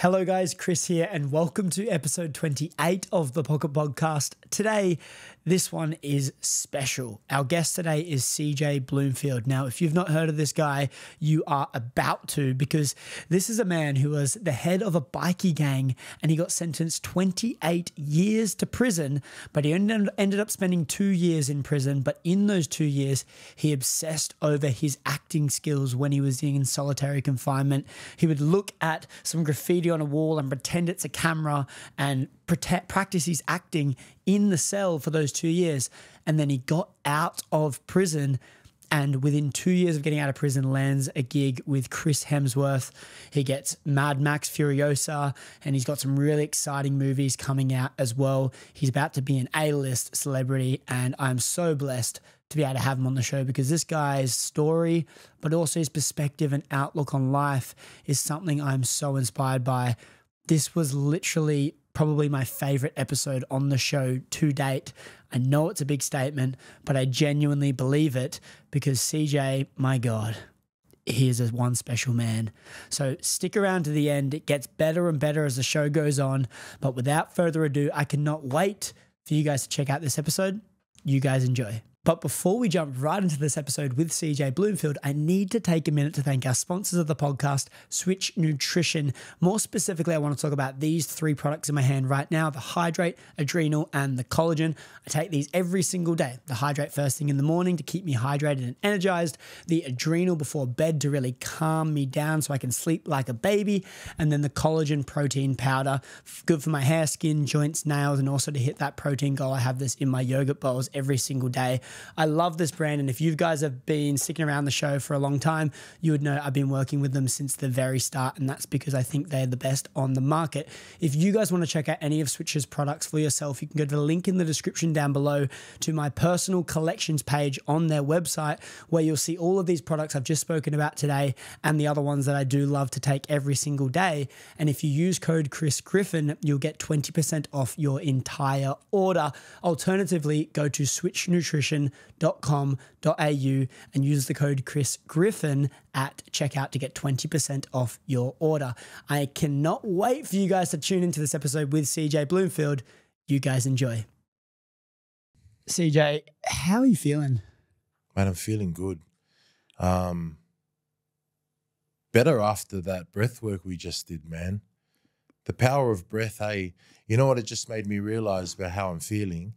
Hello guys, Chris here and welcome to episode 28 of the Pocket Podcast. Today, this one is special. Our guest today is CJ Bloomfield. Now, if you've not heard of this guy, you are about to, because this is a man who was the head of a bikie gang and he got sentenced 28 years to prison, but he ended up spending 2 years in prison. But in those 2 years, he obsessed over his acting skills when he was in solitary confinement. He would look at some graffiti on a wall and pretend it's a camera and practice his acting in the cell for those 2 years. And then he got out of prison, and within 2 years of getting out of prison lands a gig with Chris Hemsworth. He gets Mad Max Furiosa, and he's got some really exciting movies coming out as well. He's about to be an A-list celebrity, and I'm so blessed to be able to have him on the show, because this guy's story, but also his perspective and outlook on life, is something I'm so inspired by. This was literally probably my favorite episode on the show to date. I know it's a big statement, but I genuinely believe it, because CJ, my God, he is one special man. So stick around to the end. It gets better and better as the show goes on. But without further ado, I cannot wait for you guys to check out this episode. You guys enjoy. But before we jump right into this episode with CJ Bloomfield, I need to take a minute to thank our sponsors of the podcast, Switch Nutrition. More specifically, I want to talk about these three products in my hand right now: the Hydrate, Adrenal, and the Collagen. I take these every single day. The Hydrate first thing in the morning to keep me hydrated and energized. The Adrenal before bed to really calm me down so I can sleep like a baby. And then the Collagen protein powder, good for my hair, skin, joints, nails, and also to hit that protein goal. I have this in my yogurt bowls every single day. I love this brand, and if you guys have been sticking around the show for a long time, you would know I've been working with them since the very start, and that's because I think they're the best on the market. If you guys want to check out any of Switch's products for yourself, you can go to the link in the description down below to my personal collections page on their website, where you'll see all of these products I've just spoken about today and the other ones that I do love to take every single day. And if you use code Chris Griffin, you'll get 20% off your entire order. Alternatively, go to switchnutrition.com.au and use the code Chris Griffin at checkout to get 20% off your order. I cannot wait for you guys to tune into this episode with CJ Bloomfield. You guys enjoy. CJ, how are you feeling? Man, I'm feeling good. Better after that breath work we just did, man. The power of breath, hey, you know what it just made me realize about how I'm feeling?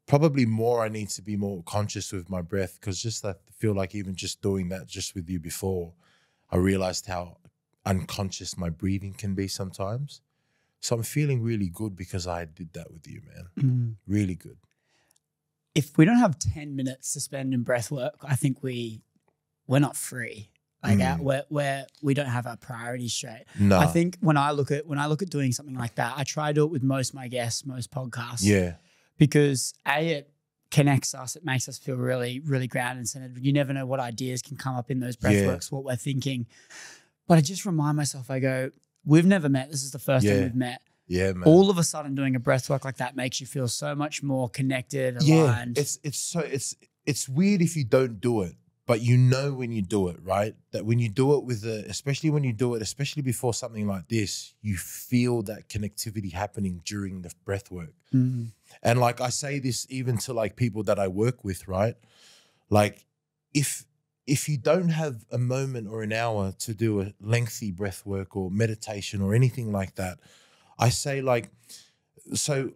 Probably more, I need to be more conscious with my breath, because just I feel like even just doing that just with you before, I realized how unconscious my breathing can be sometimes. So I'm feeling really good because I did that with you, man. Really good. If we don't have 10 minutes to spend in breath work, I think we're not free. Like we don't have our priorities straight. No. I think when I look at doing something like that, I try to do it with most of my guests, most podcasts. Yeah. Because it connects us, it makes us feel really, really grounded and centered. You never know what ideas can come up in those breathworks, what we're thinking. But I just remind myself, I go, we've never met. This is the first time we've met. Yeah, man. All of a sudden doing a breathwork like that makes you feel so much more connected, aligned. Yeah, it's weird if you don't do it, but you know when you do it, right? That when you do it especially before something like this, you feel that connectivity happening during the breath work. And like I say this even to like people that I work with, right? Like if you don't have a moment or an hour to do a lengthy breath work or meditation or anything like that, I say like, so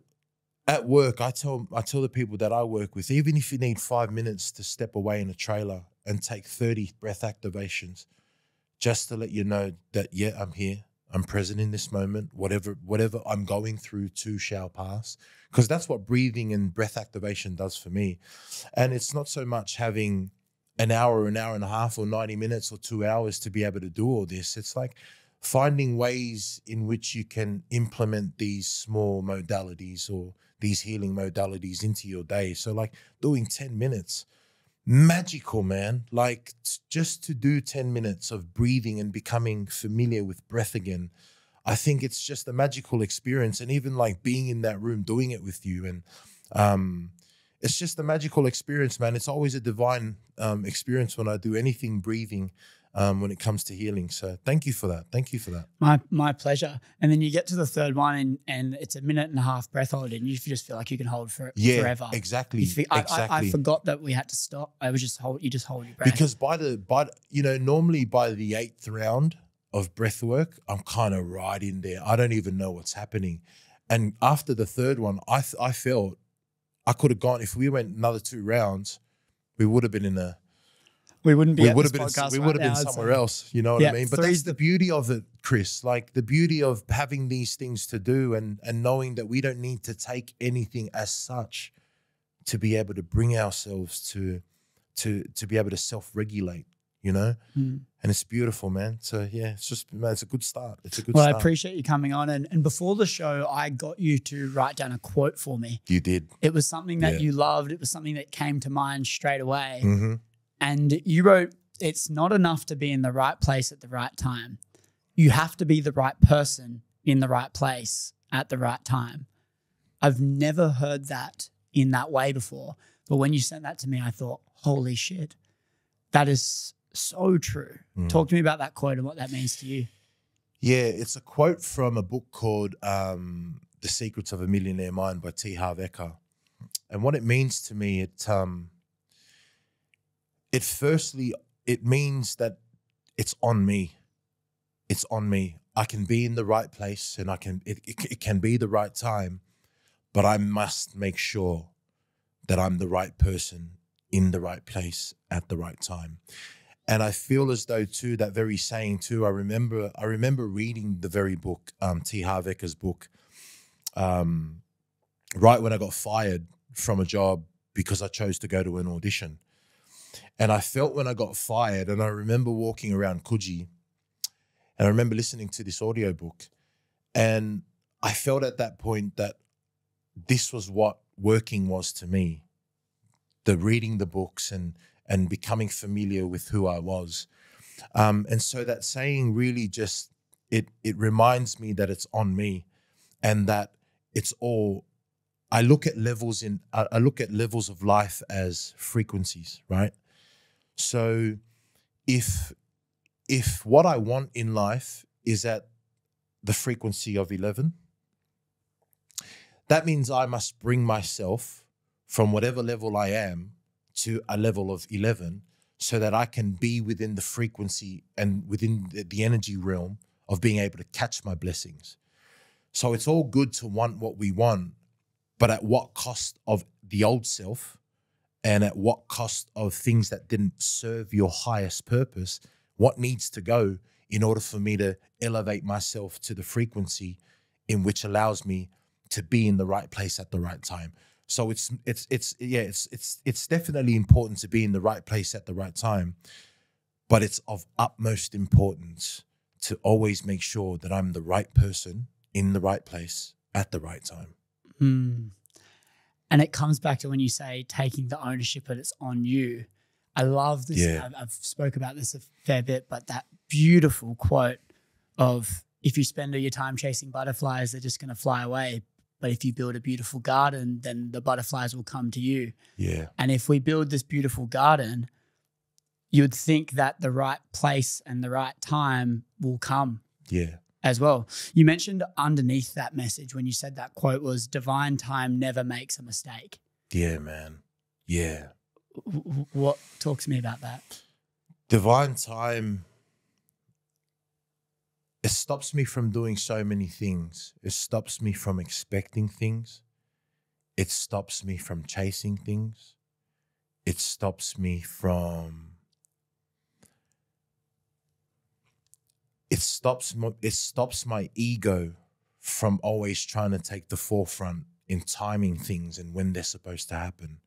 at work, I tell the people that I work with, even if you need 5 minutes to step away in a trailer and take 30 breath activations, just to let you know that, yeah, I'm here. I'm present in this moment. Whatever I'm going through too shall pass. Because that's what breathing and breath activation does for me. And it's not so much having an hour and a half or 90 minutes or 2 hours to be able to do all this. It's like finding ways in which you can implement these small modalities or these healing modalities into your day. So like doing 10 minutes, magical, man. Like just to do 10 minutes of breathing and becoming familiar with breath again, I think it's just a magical experience. And even like being in that room, doing it with you, and it's just a magical experience, man. It's always a divine experience when I do anything breathing. when it comes to healing. So thank you for that. Thank you for that. My pleasure. And then you get to the third one and it's a 1.5 minute breath hold and you just feel like you can hold for forever. Exactly. I forgot that we had to stop. I was just you just hold your breath. Because normally by the 8th round of breath work, I'm kind of right in there. I don't even know what's happening. And after the third one, I felt I could have gone, if we went another 2 rounds, we would have been in a, we wouldn't be we at would this have been, podcast we right would have now, been I'd somewhere say. else, you know what Yeah, I mean? But that's the beauty of it, Chris, like the beauty of having these things to do and knowing that we don't need to take anything as such to be able to bring ourselves to be able to self-regulate, you know? And it's beautiful, man. So yeah, it's just, man, it's a good start. It's a good Well, start. I appreciate you coming on. And before the show, I got you to write down a quote for me. You did. It was something that Yeah. you loved. It was something that came to mind straight away. Mm-hmm. And you wrote, it's not enough to be in the right place at the right time. You have to be the right person in the right place at the right time. I've never heard that in that way before. But when you sent that to me, I thought, holy shit, that is so true. Talk to me about that quote and what that means to you. Yeah, it's a quote from a book called The Secrets of a Millionaire Mind by T. Harv Eker. And what it means to me, it means that it's on me. It's on me. I can be in the right place and it can be the right time, but I must make sure that I'm the right person in the right place at the right time. And I feel as though too, that very saying too, I remember reading the very book, T. Harv Eker's book, right when I got fired from a job because I chose to go to an audition. And I felt when I got fired, and I remember walking around Coogee, and I remember listening to this audiobook, and I felt at that point that this was what working was to me, the reading the books and becoming familiar with who I was. And so that saying really just, it reminds me that it's on me and that it's all, I look at levels of life as frequencies, right? So if what I want in life is at the frequency of 11, that means I must bring myself from whatever level I am to a level of 11 so that I can be within the frequency and within the energy realm of being able to catch my blessings. So it's all good to want what we want, but at what cost of the old self and at what cost of things that didn't serve your highest purpose? What needs to go in order for me to elevate myself to the frequency in which allows me to be in the right place at the right time? So it's definitely important to be in the right place at the right time, but it's of utmost importance to always make sure that I'm the right person in the right place at the right time. And it comes back to when you say taking the ownership that it's on you. I love this. Yeah. I've spoke about this a fair bit, but that beautiful quote of, if you spend all your time chasing butterflies, they're just going to fly away. But if you build a beautiful garden, then the butterflies will come to you. Yeah. And if we build this beautiful garden, you'd think that the right place and the right time will come. Yeah. As well. You mentioned underneath that message when you said that quote was, divine time never makes a mistake. Yeah, man. Yeah. What, talk to me about that. Divine time, it stops me from doing so many things. It stops me from expecting things. It stops me from chasing things. It stops me from... It stops my ego from always trying to take the forefront in timing things and when they're supposed to happen.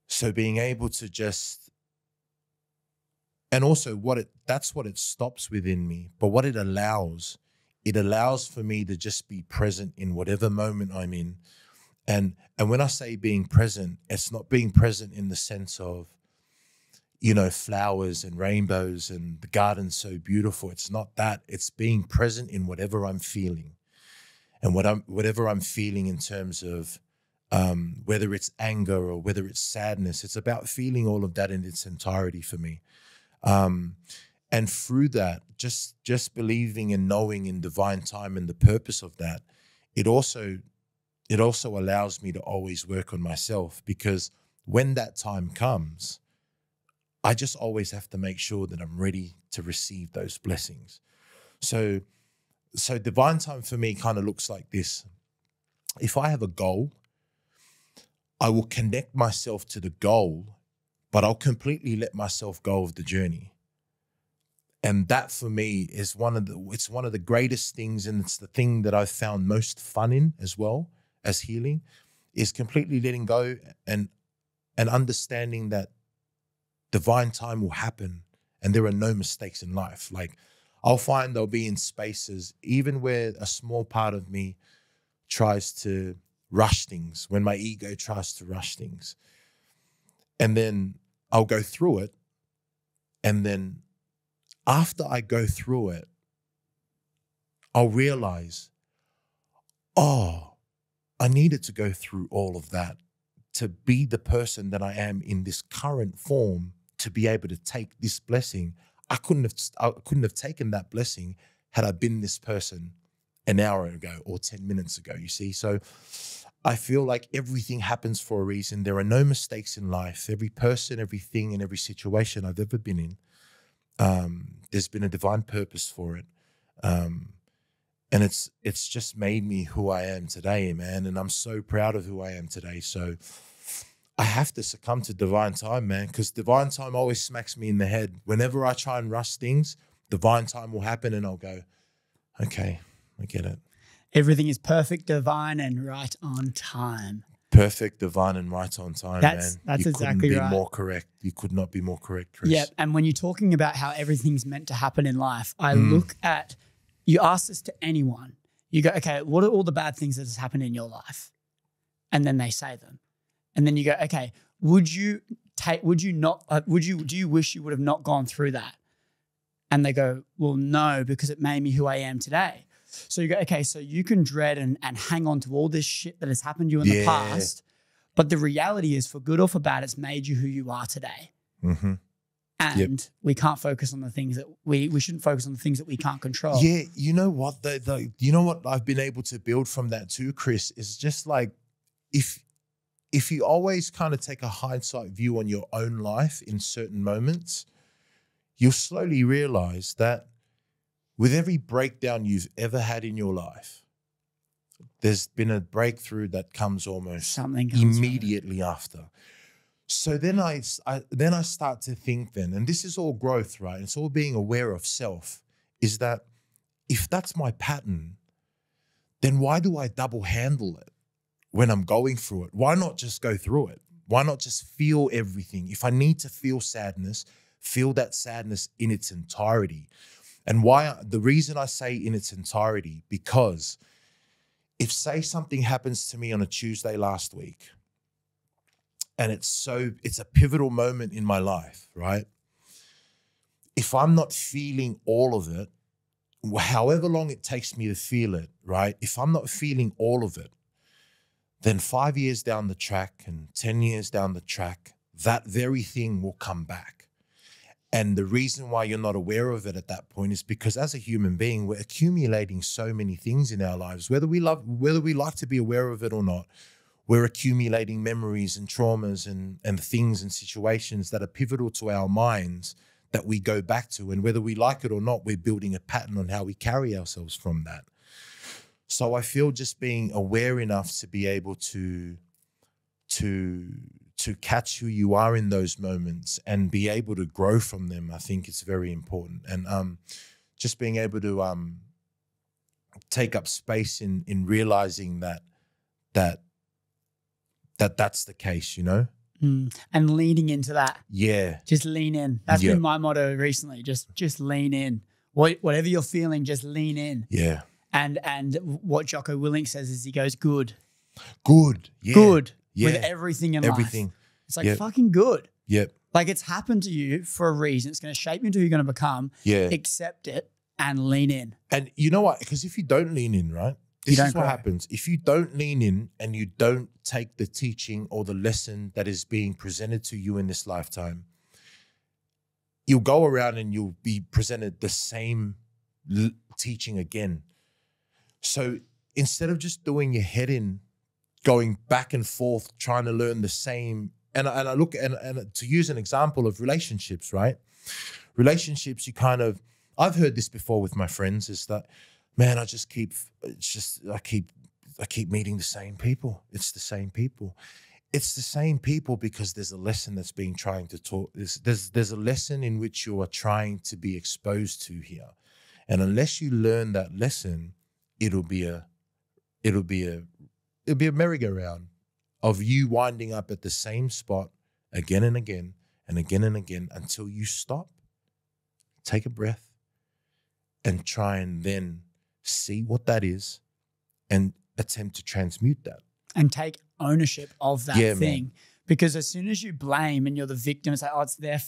So being able to just, and also that's what it stops within me. But what it allows for me to just be present in whatever moment I'm in. And when I say being present, it's not being present in the sense of, you know, flowers and rainbows and the garden's so beautiful. It's not that. It's being present in whatever I'm feeling, and whatever I'm feeling in terms of whether it's anger or whether it's sadness. It's about feeling all of that in its entirety for me. And through that, just believing and knowing in divine time and the purpose of that, it also allows me to always work on myself, because when that time comes, I just always have to make sure that I'm ready to receive those blessings. So divine time for me kind of looks like this. If I have a goal, I will connect myself to the goal, but I'll completely let myself go of the journey. And that for me is one of the greatest things, and it's the thing that I've found most fun in as well as healing, is completely letting go and understanding that divine time will happen and there are no mistakes in life. Like, I'll find I'll be in spaces, even where a small part of me tries to rush things, when my ego tries to rush things. And then I'll go through it. And then after I go through it, I'll realize, oh, I needed to go through all of that to be the person that I am in this current form, to be able to take this blessing. I couldn't have taken that blessing had I been this person an hour ago or 10 minutes ago, you see? So I feel like everything happens for a reason. There are no mistakes in life. Every person, everything, and every situation I've ever been in, there's been a divine purpose for it. And it's just made me who I am today, man. And I'm so proud of who I am today. So I have to succumb to divine time, man, because divine time always smacks me in the head. Whenever I try and rush things, divine time will happen and I'll go, okay, I get it. Everything is perfect, divine, and right on time. Perfect, divine, and right on time, man. That's you exactly couldn't be right. more correct. You could not be more correct, Chris. Yeah, and when you're talking about how everything's meant to happen in life, I look at, you ask this to anyone. You go, okay, what are all the bad things that has happened in your life? And then they say them. And then you go, okay, do you wish you would have not gone through that? And they go, well, no, because it made me who I am today. So you go, okay, so you can dread and hang on to all this shit that has happened to you in the past. But the reality is, for good or for bad, it's made you who you are today. Mm-hmm. And we can't focus on the things that we shouldn't focus on the things that we can't control. Yeah, you know what? You know what I've been able to build from that too, Chris, is just like, if you always kind of take a hindsight view on your own life in certain moments, you'll slowly realize that with every breakdown you've ever had in your life, there's been a breakthrough that comes almost immediately after. So then I start to think then, and this is all growth, right? It's all being aware of self, is that if that's my pattern, then why do I double handle it when I'm going through it? Why not just go through it? Why not just feel everything? If I need to feel sadness, feel that sadness in its entirety. And the reason I say in its entirety, because if, say, something happens to me on a Tuesday last week, and it's a pivotal moment in my life, right? If I'm not feeling all of it, however long it takes me to feel it, right? If I'm not feeling all of it, then 5 years down the track and 10 years down the track, that very thing will come back. And the reason why you're not aware of it at that point is because as a human being, we're accumulating so many things in our lives, whether we like to be aware of it or not. We're accumulating memories and traumas and things and situations that are pivotal to our minds that we go back to. And whether we like it or not, we're building a pattern on how we carry ourselves from that. So I feel just being aware enough to be able to catch who you are in those moments and be able to grow from them, I think it's very important. And just being able to take up space in realizing that's the case, you know? And leaning into that. Yeah. Just lean in. That's been my motto recently. Just lean in. Whatever you're feeling, just lean in. Yeah. And what Jocko Willink says is he goes, good. Good. Yeah. Good. Yeah. With everything in life. It's like fucking good. Yep. Like, it's happened to you for a reason. It's going to shape you into who you're going to become. Yeah. Accept it and lean in. And you know what? Because if you don't lean in, right, This is what happens. If you don't lean in and you don't take the teaching or the lesson that is being presented to you in this lifetime, you'll go around and you'll be presented the same teaching again. So instead of just doing your head in, going back and forth, trying to learn the same, and I look, and to use an example of relationships, right? Relationships, I've heard this before with my friends, is that, man, I keep meeting the same people. It's the same people. It's the same people because there's a lesson that's being trying to taught. There's a lesson in which you are trying to be exposed to here. And unless you learn that lesson, it'll be a merry-go-round of you winding up at the same spot again and again and again and again until you stop, take a breath, and try and then see what that is and attempt to transmute that. And take ownership of that thing. Man. Because as soon as you blame and you're the victim, it's like, oh, it's their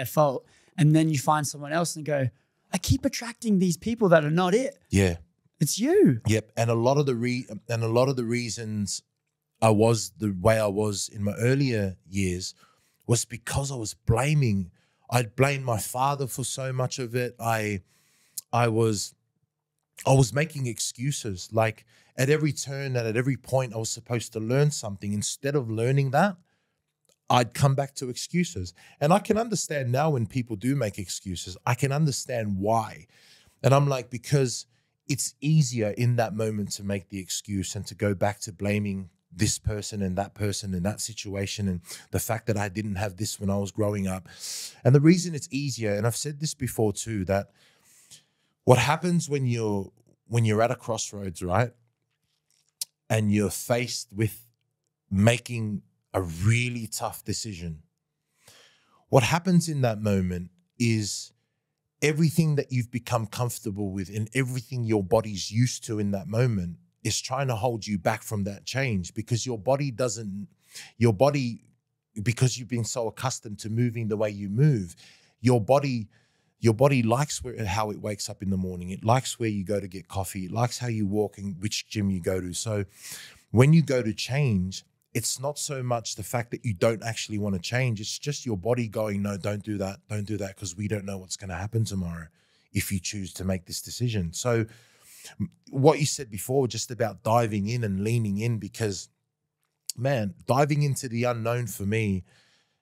fault. And then you find someone else and go, I keep attracting these people that are not it. Yeah. It's you. Yep. And a lot of the reasons I was the way I was in my earlier years was because I was blaming. I'd blamed my father for so much of it. I was making excuses. Like at every turn and at every point I was supposed to learn something. Instead of learning that, I'd come back to excuses. And I can understand now when people do make excuses, I can understand why. And I'm like, because it's easier in that moment to make the excuse and to go back to blaming this person and that situation and the fact that I didn't have this when I was growing up. And the reason it's easier, and I've said this before too, that what happens when you're at a crossroads, right? And you're faced with making a really tough decision. What happens in that moment is everything that you've become comfortable with and everything your body's used to in that moment is trying to hold you back from that change because because you've been so accustomed to moving the way you move, your body likes how it wakes up in the morning. It likes where you go to get coffee. It likes how you walk and which gym you go to. So when you go to change, it's not so much the fact that you don't actually want to change. It's just your body going, no, don't do that. Don't do that because we don't know what's going to happen tomorrow if you choose to make this decision. So what you said before, just about diving in and leaning in, because, man, diving into the unknown for me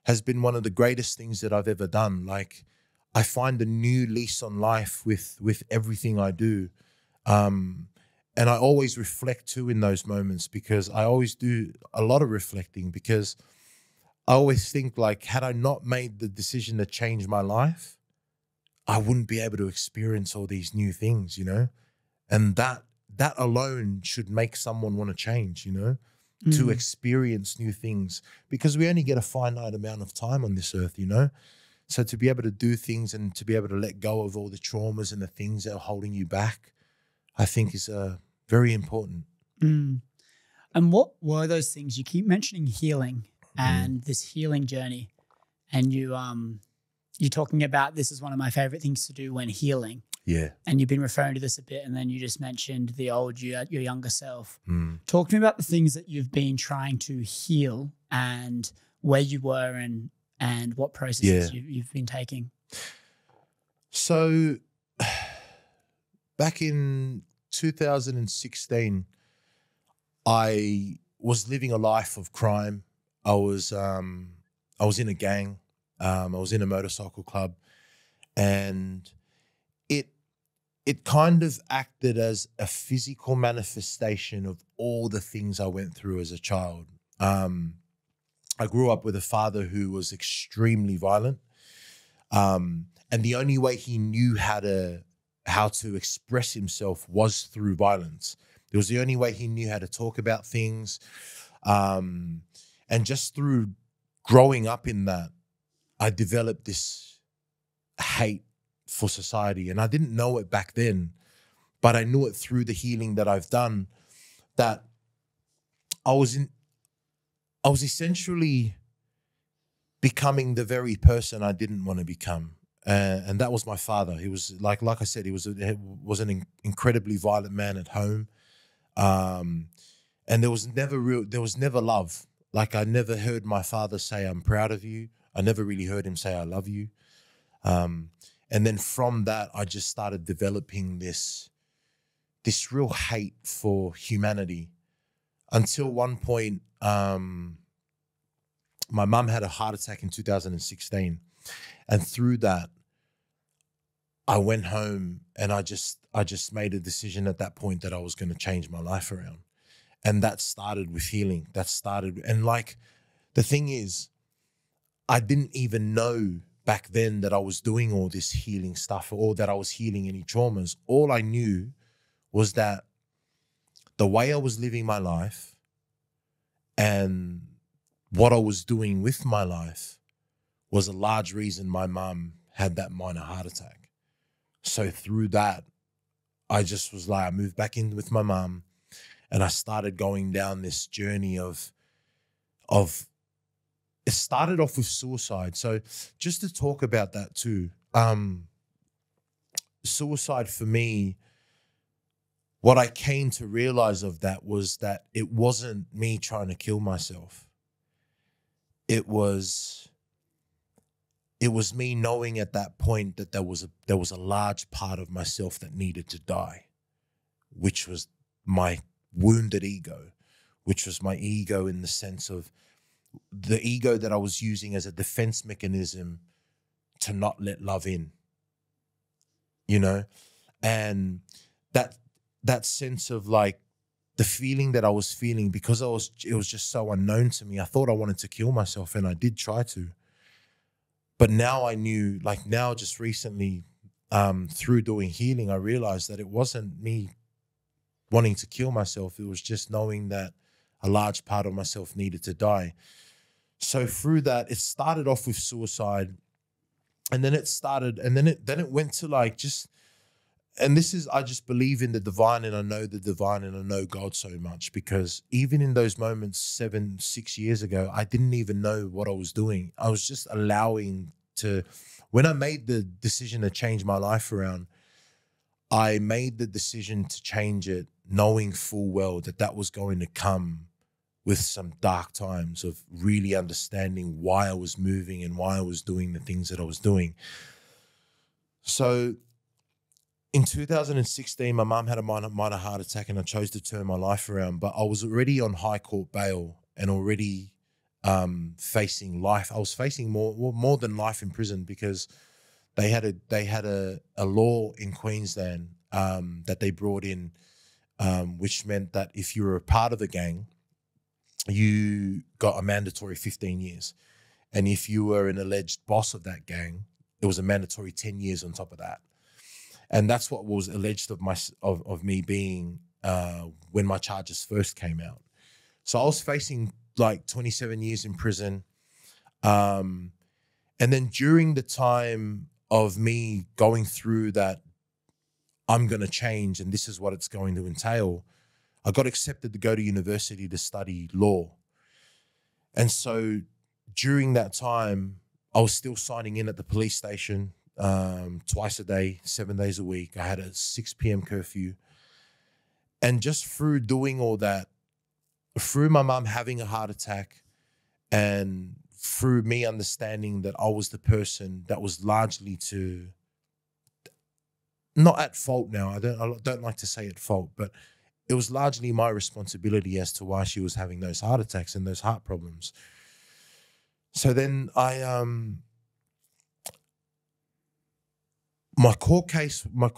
has been one of the greatest things that I've ever done. Like, I find a new lease on life with everything I do. And I always reflect too in those moments because I always do a lot of reflecting because I always think like, had I not made the decision to change my life, I wouldn't be able to experience all these new things, you know? And that alone should make someone want to change, you know, to experience new things because we only get a finite amount of time on this earth, you know? So to be able to do things and to be able to let go of all the traumas and the things that are holding you back, I think is very important. And what were those things? You keep mentioning healing and this healing journey, and you're talking about this is one of my favorite things to do when healing. Yeah. And you've been referring to this a bit, and then you just mentioned the old you, your younger self. Talk to me about the things that you've been trying to heal and where you were and what processes you've been taking. So back in 2016, I was living a life of crime. I was in a gang. I was in a motorcycle club, and it kind of acted as a physical manifestation of all the things I went through as a child. I grew up with a father who was extremely violent, and the only way he knew how to express himself was through violence. It was the only way he knew how to talk about things. And just through growing up in that, I developed this hate for society. And I didn't know it back then, but I knew it through the healing that I've done, that I was essentially becoming the very person I didn't want to become. And that was my father. He was like I said, he was an incredibly violent man at home. And there was never love. Like, I never heard my father say, "I'm proud of you." I never really heard him say, "I love you." And then from that, I just started developing this real hate for humanity, until one point, my mum had a heart attack in 2016. And through that, I went home and I just made a decision at that point that I was going to change my life around. And that started with healing. And like, the thing is, I didn't even know back then that I was doing all this healing stuff, or that I was healing any traumas. All I knew was that the way I was living my life and what I was doing with my life was a large reason my mum had that minor heart attack. So through that, I just was like, I moved back in with my mum, and I started going down this journey of it started off with suicide. So just to talk about that too, suicide for me, what I came to realize of that was that it wasn't me trying to kill myself. It was me knowing at that point that there was a large part of myself that needed to die, which was my wounded ego, which was my ego in the sense of the ego that I was using as a defense mechanism to not let love in, you know? And that sense of like the feeling that I was feeling, because it was just so unknown to me. I thought I wanted to kill myself, and I did try to. But now I knew, like now just recently, through doing healing, I realized that it wasn't me wanting to kill myself. It was just knowing that a large part of myself needed to die. So through that, it started off with suicide, and then it went to like just, and this is, I just believe in the divine, and I know the divine, and I know God so much, because even in those moments 6 years ago, I didn't even know what I was doing. I was just allowing to, when I made the decision to change my life around, I made the decision to change it knowing full well that that was going to come with some dark times of really understanding why I was moving and why I was doing the things that I was doing. So in 2016, my mum had a minor heart attack, and I chose to turn my life around, but I was already on high court bail and already facing life. I was facing more than life in prison, because they had a law in Queensland that they brought in, which meant that if you were a part of the gang, you got a mandatory 15 years. And if you were an alleged boss of that gang, it was a mandatory 10 years on top of that. And that's what was alleged of me being when my charges first came out. So I was facing like 27 years in prison. And then during the time of me going through that, I'm going to change and this is what it's going to entail, I got accepted to go to university to study law. And so during that time, I was still signing in at the police station twice a day, 7 days a week. I had a 6 p.m. curfew. And just through doing all that, through my mum having a heart attack, and through me understanding that I was the person that was largely not at fault now. I don't like to say at fault, but it was largely my responsibility as to why she was having those heart attacks and those heart problems. So then my court case, my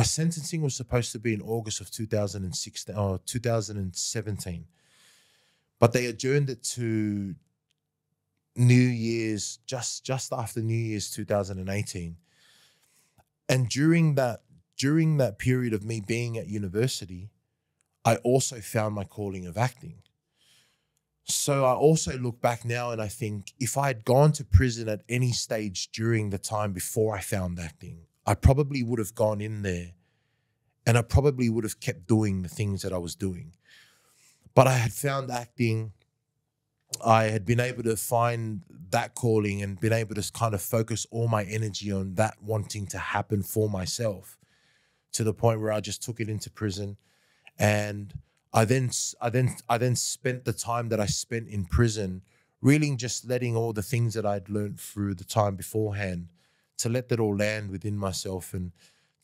sentencing was supposed to be in August of 2016 or 2017, but they adjourned it to New Year's, just after New Year's 2018. And during that period of me being at university, I also found my calling of acting. So I also look back now and I think if I had gone to prison at any stage during the time before I found acting, I probably would have gone in there and I probably would have kept doing the things that I was doing. But I had found acting. I had been able to find that calling and been able to kind of focus all my energy on that wanting to happen for myself, to the point where I just took it into prison. And I then spent the time that I spent in prison really just letting all the things that I'd learned through the time beforehand, to let that all land within myself and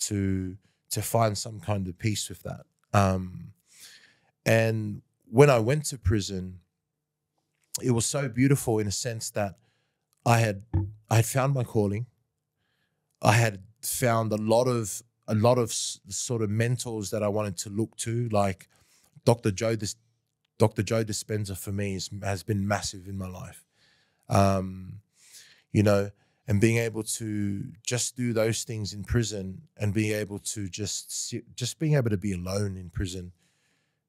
to find some kind of peace with that. And when I went to prison, it was so beautiful in a sense that I had found my calling. I had found a lot of sort of mentors that I wanted to look to, like Dr. Joe Dispenza for me has been massive in my life. You know, and being able to just do those things in prison and being able to just being able to be alone in prison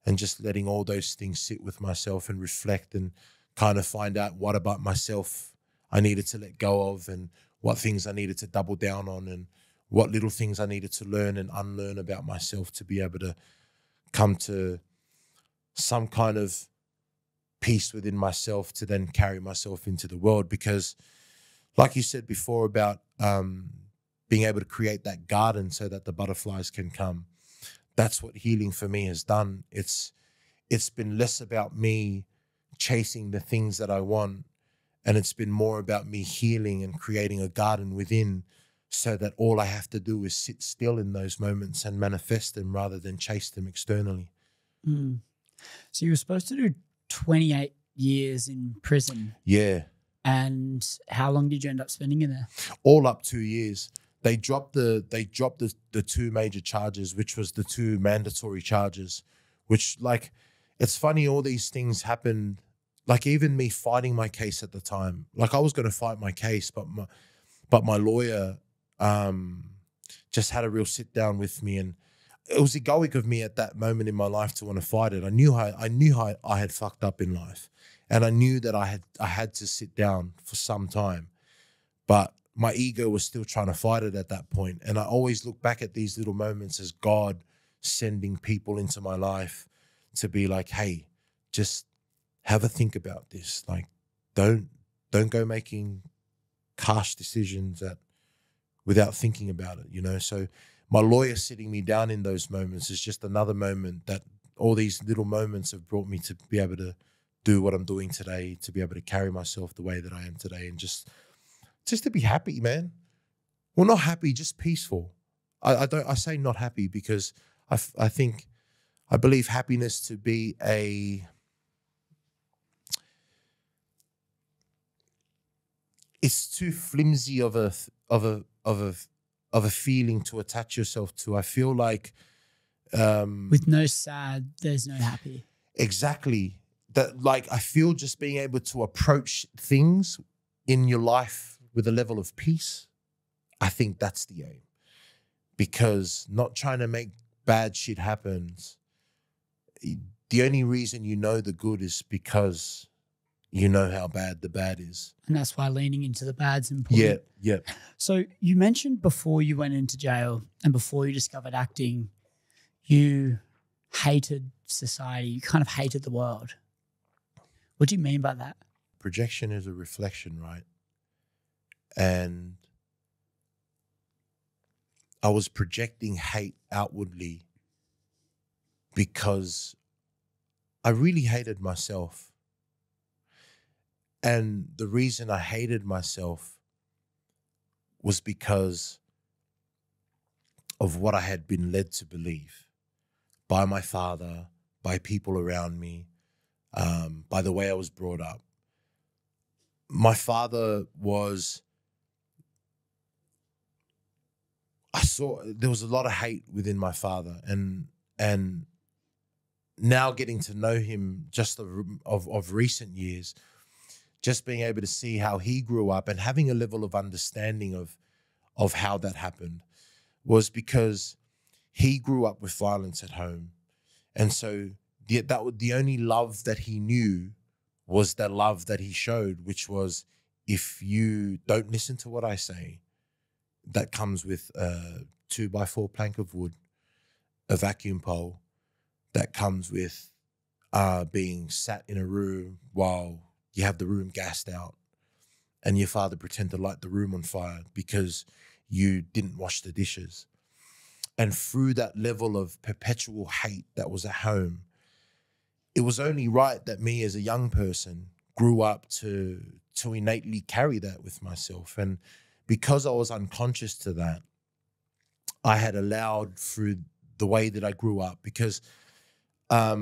and just letting all those things sit with myself and reflect and kind of find out what about myself I needed to let go of and what things I needed to double down on and what little things I needed to learn and unlearn about myself to be able to come to some kind of peace within myself to then carry myself into the world. Because like you said before about being able to create that garden so that the butterflies can come, that's what healing for me has done. It's been less about me chasing the things that I want, and it's been more about me healing and creating a garden within so that all I have to do is sit still in those moments and manifest them rather than chase them externally. Mm. So you were supposed to do 28 years in prison. Yeah. And how long did you end up spending in there? All up 2 years. They dropped the two major charges, which was the two mandatory charges, which, like, it's funny, all these things happened. Like, even me fighting my case at the time, like I was going to fight my case, but my lawyer just had a real sit down with me, and it was egoic of me at that moment in my life to want to fight it. I knew how I had fucked up in life, and I knew that I had to sit down for some time, but my ego was still trying to fight it at that point. And I always look back at these little moments as God sending people into my life to be like, hey, just have a think about this. Like, don't go making harsh decisions without thinking about it, you know? So my lawyer sitting me down in those moments is just another moment that all these little moments have brought me to be able to do what I'm doing today, to be able to carry myself the way that I am today, and just to be happy, man. Well, not happy, just peaceful. I say not happy because I believe happiness to be it's too flimsy of a feeling to attach yourself to. I feel like with no sad, there's no happy. Exactly. That, like, I feel just being able to approach things in your life with a level of peace, I think that's the aim. Because not trying to make bad shit happen. The only reason you know the good is because you know how bad the bad is. And that's why leaning into the bad's important. Yeah. So you mentioned before you went into jail and before you discovered acting, you hated society. You kind of hated the world. What do you mean by that? Projection is a reflection, right? And I was projecting hate outwardly because I really hated myself. And the reason I hated myself was because of what I had been led to believe by my father, by people around me, by the way I was brought up. My father was, I saw there was a lot of hate within my father, and now getting to know him just of recent years, just being able to see how he grew up and having a level of understanding of how that happened was because he grew up with violence at home. And so the only love that he knew was the love that he showed, which was, if you don't listen to what I say, that comes with a 2x4 plank of wood, a vacuum pole, that comes with being sat in a room while you have the room gassed out and your father pretend to light the room on fire because you didn't wash the dishes. And through that level of perpetual hate that was at home, it was only right that me as a young person grew up to innately carry that with myself. And because I was unconscious to that, I had allowed through the way that I grew up, because a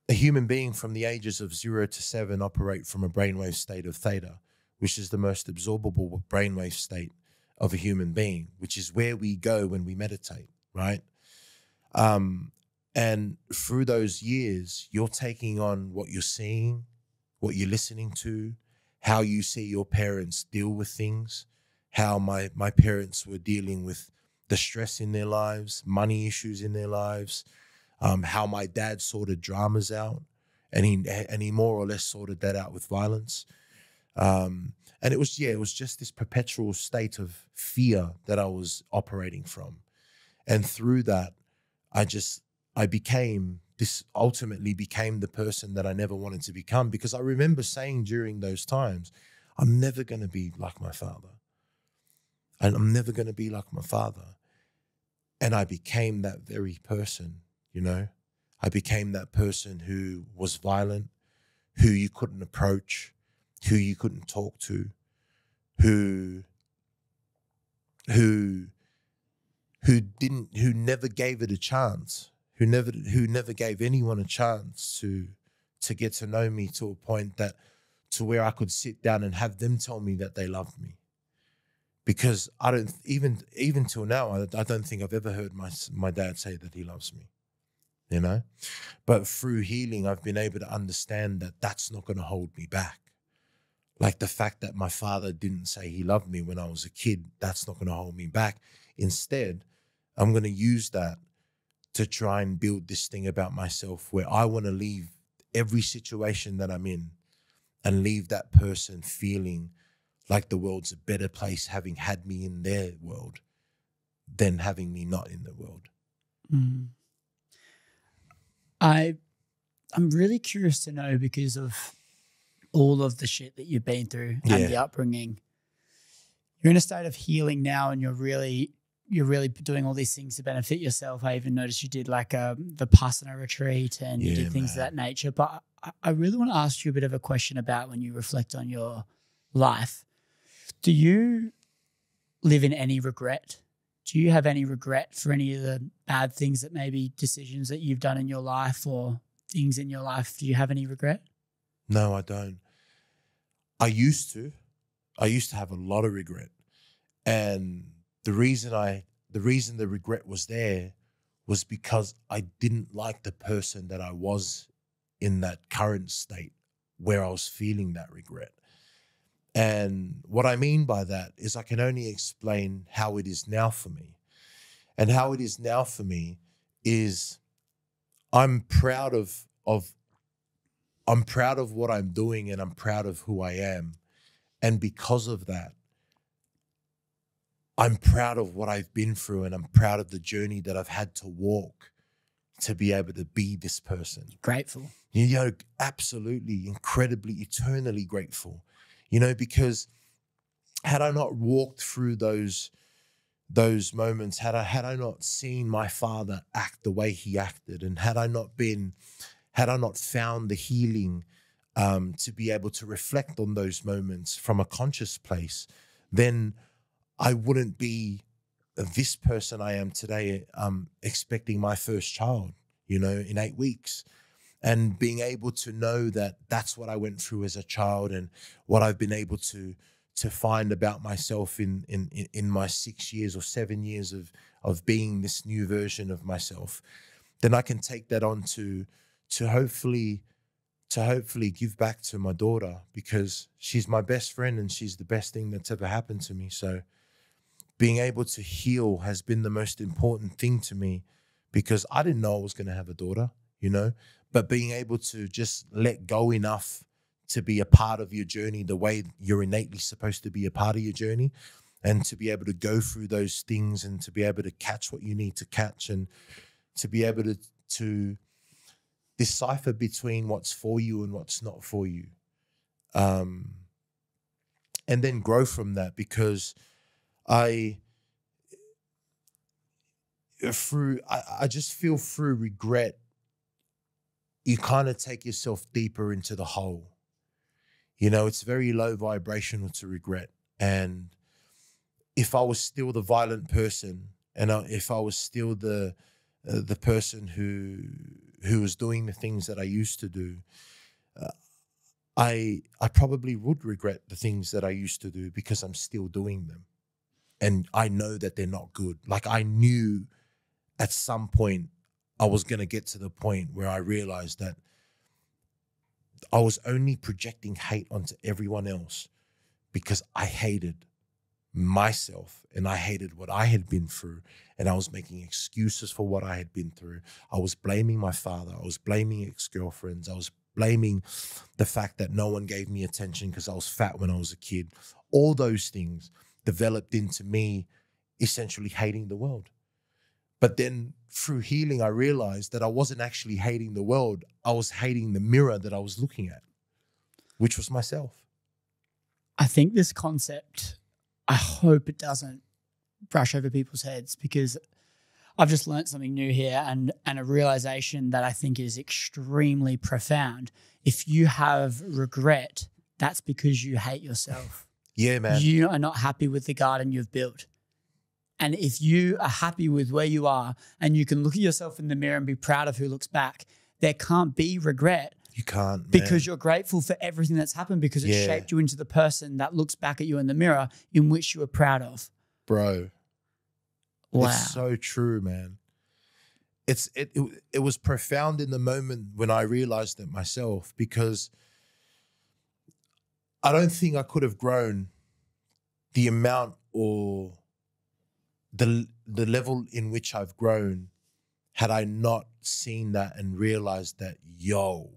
human being from the ages of 0 to 7 operate from a brainwave state of theta, which is the most absorbable brainwave state of a human being, which is where we go when we meditate, right? And through those years, you're taking on what you're seeing, what you're listening to, how you see your parents deal with things, how my parents were dealing with the stress in their lives, money issues in their lives, how my dad sorted dramas out, and he more or less sorted that out with violence. And it was just this perpetual state of fear that I was operating from. And through that, ultimately became the person that I never wanted to become, because I remember saying during those times, I'm never going to be like my father. And I'm never going to be like my father. And I became that very person, you know. I became that person who was violent, who you couldn't approach, who you couldn't talk to, who never gave it a chance, who never gave anyone a chance to get to know me to a point that to where I could sit down and have them tell me that they loved me. Because I don't even till now, I don't think I've ever heard my dad say that he loves me, you know. But through healing, I've been able to understand that that's not going to hold me back. Like the fact that my father didn't say he loved me when I was a kid, that's not going to hold me back. Instead, I'm going to use that to try and build this thing about myself where I want to leave every situation that I'm in and leave that person feeling like the world's a better place having had me in their world than having me not in the world. Mm. I'm really curious to know, because of all of the shit that you've been through and the upbringing, you're in a state of healing now, and you're really doing all these things to benefit yourself. I even noticed you did like the Vipassana retreat, and you did things of that nature. But I really want to ask you a bit of a question about when you reflect on your life. Do you live in any regret? Do you have any regret for any of the bad things that maybe decisions that you've done in your life or things in your life? Do you have any regret? No, I don't. I used to have a lot of regret. And the reason the regret was there was because I didn't like the person that I was in that current state where I was feeling that regret. And what I mean by that is I can only explain how it is now for me. And how it is now for me is I'm proud of what I'm doing, and I'm proud of who I am. And because of that, I'm proud of what I've been through, and I'm proud of the journey that I've had to walk to be able to be this person. Grateful. You know, absolutely, incredibly, eternally grateful. You know, because had I not walked through those moments, had I not seen my father act the way he acted, and had I not found the healing to be able to reflect on those moments from a conscious place, then I wouldn't be this person I am today, expecting my first child, you know, in 8 weeks. And being able to know that that's what I went through as a child, and what I've been able to find about myself in my 6 years or 7 years of being this new version of myself, then I can take that on to hopefully give back to my daughter, because she's my best friend and she's the best thing that's ever happened to me. So being able to heal has been the most important thing to me, because I didn't know I was going to have a daughter, you know, but being able to just let go enough to be a part of your journey the way you're innately supposed to be a part of your journey, and to be able to go through those things, and to be able to catch what you need to catch, and to be able to decipher between what's for you and what's not for you. And then grow from that, because I just feel through regret, you kind of take yourself deeper into the hole. You know, it's very low vibrational to regret. And if I was still the violent person, and if I was still the person who was doing the things that I used to do, I probably would regret the things that I used to do because I'm still doing them. And I know that they're not good. Like, I knew at some point I was going to get to the point where I realized that I was only projecting hate onto everyone else because I hated myself and I hated what I had been through, and I was making excuses for what I had been through. I was blaming my father. I was blaming ex-girlfriends. I was blaming the fact that no one gave me attention because I was fat when I was a kid. All those things developed into me essentially hating the world. But then through healing, I realized that I wasn't actually hating the world. I was hating the mirror that I was looking at, which was myself. I think this concept, I hope it doesn't brush over people's heads, because I've just learned something new here, and a realization that I think is extremely profound. If you have regret, that's because you hate yourself. Yeah, man. You are not happy with the garden you've built. And if you are happy with where you are and you can look at yourself in the mirror and be proud of who looks back, there can't be regret. You can't, man. Because you're grateful for everything that's happened, because it shaped you into the person that looks back at you in the mirror in which you are proud of. Bro. Wow. It's so true, man. It was profound in the moment when I realized it myself, because I don't think I could have grown the amount or the level in which I've grown had I not seen that and realized that, yo,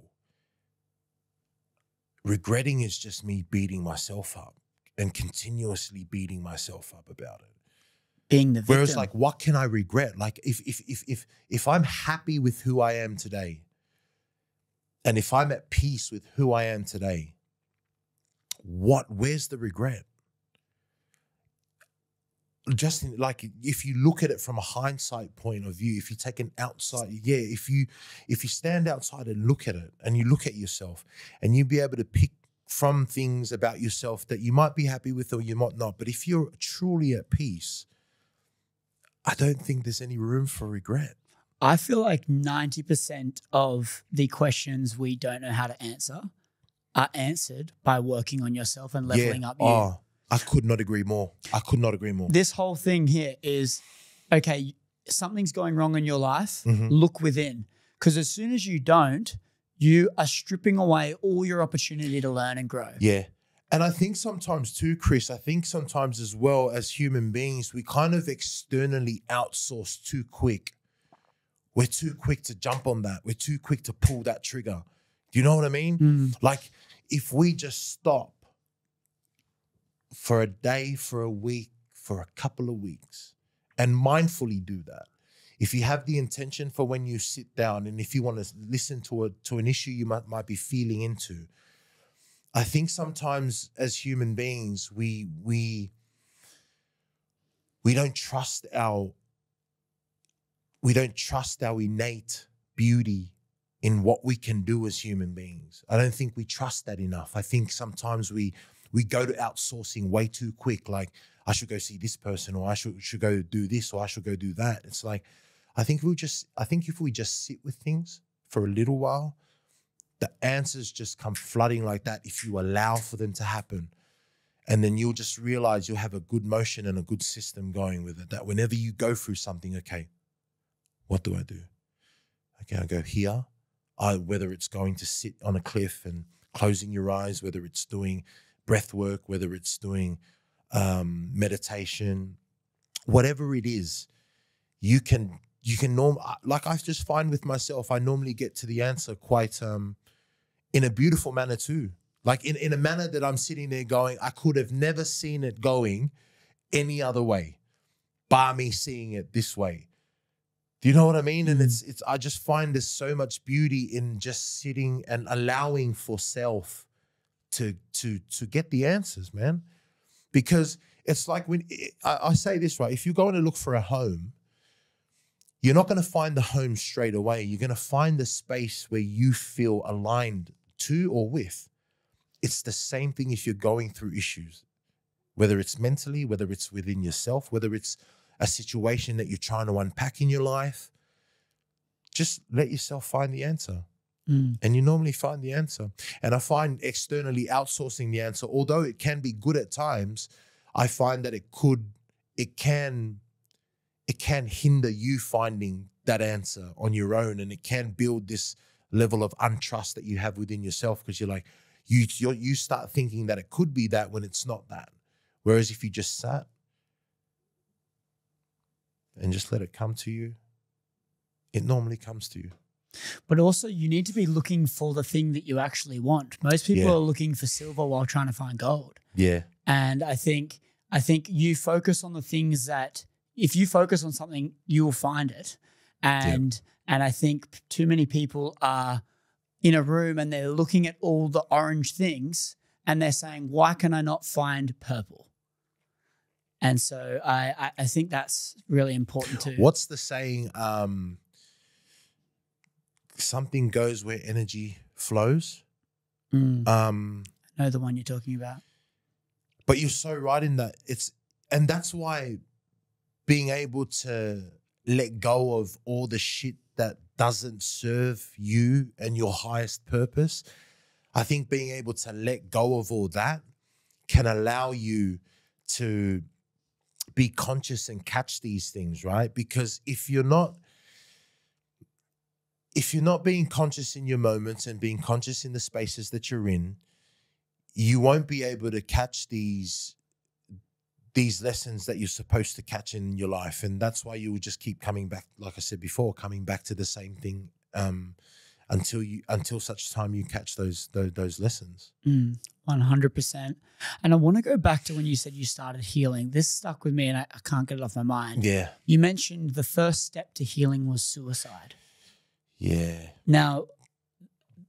regretting is just me beating myself up and continuously beating myself up about it. Being the victim. Whereas, like, what can I regret? Like, if I'm happy with who I am today, and if I'm at peace with who I am today, where's the regret? Just like, if you look at it from a hindsight point of view, if you take an outside, if you stand outside and look at it, and you look at yourself, and you be able to pick from things about yourself that you might be happy with or you might not, but if you're truly at peace, I don't think there's any room for regret. I feel like 90% of the questions we don't know how to answer are answered by working on yourself and leveling up you. Oh, I could not agree more. I could not agree more. This whole thing here is, okay, something's going wrong in your life, look within. Because as soon as you don't, you are stripping away all your opportunity to learn and grow. Yeah. And I think sometimes too, Chris, I think sometimes as well as human beings, we kind of externally outsource too quick. We're too quick to jump on that. We're too quick to pull that trigger. Do you know what I mean? Like, if we just stop for a day, for a week, for a couple of weeks, and mindfully do that. If you have the intention for when you sit down, and if you want to listen to an issue you might be feeling into, I think sometimes as human beings, we don't trust our innate beauty in what we can do as human beings. I don't think we trust that enough. I think sometimes we go to outsourcing way too quick. Like, I should go see this person, or I should go do this, or I should go do that. It's like, I think if we just sit with things for a little while, the answers just come flooding like that if you allow for them to happen. And then you'll just realize you'll have a good motion and a good system going with it, that whenever you go through something, okay, what do I do? Okay, I go here. Whether it's going to sit on a cliff and closing your eyes, whether it's doing breath work, whether it's doing meditation, whatever it is, you can like, I just find with myself, I normally get to the answer quite in a beautiful manner too. Like, in a manner that I'm sitting there going, I could have never seen it going any other way, bar me seeing it this way. Do you know what I mean? And it's I just find there's so much beauty in just sitting and allowing for self to get the answers, man. Because it's like, when I say this, right? If you're going to look for a home, you're not going to find the home straight away. You're going to find the space where you feel aligned to or with. It's the same thing if you're going through issues, whether it's mentally, whether it's within yourself, whether it's a situation that you're trying to unpack in your life. Just let yourself find the answer. And you normally find the answer. And I find externally outsourcing the answer, although it can be good at times, I find that it can hinder you finding that answer on your own, and it can build this level of untrust that you have within yourself, because you're like, you start thinking that it could be that when it's not that. Whereas if you just sat and just let it come to you, it normally comes to you. But also you need to be looking for the thing that you actually want. Most people are looking for silver while trying to find gold. Yeah. And I think you focus on the things that, if you focus on something, you will find it. And I think too many people are in a room and they're looking at all the orange things and they're saying, why can I not find purple? And so I think that's really important too. What's the saying? Something goes where energy flows. I know the one you're talking about. But you're so right in that. And that's why being able to let go of all the shit that doesn't serve you and your highest purpose, I think being able to let go of all that can allow you to be conscious and catch these things, right? Because if you're not being conscious in your moments and being conscious in the spaces that you're in, you won't be able to catch these lessons that you're supposed to catch in your life. And that's why you will just keep coming back, like I said before, coming back to the same thing until such time you catch those lessons. 100%. And I want to go back to when you said you started healing. This stuck with me and I can't get it off my mind. Yeah. You mentioned the first step to healing was suicide. Yeah. Now,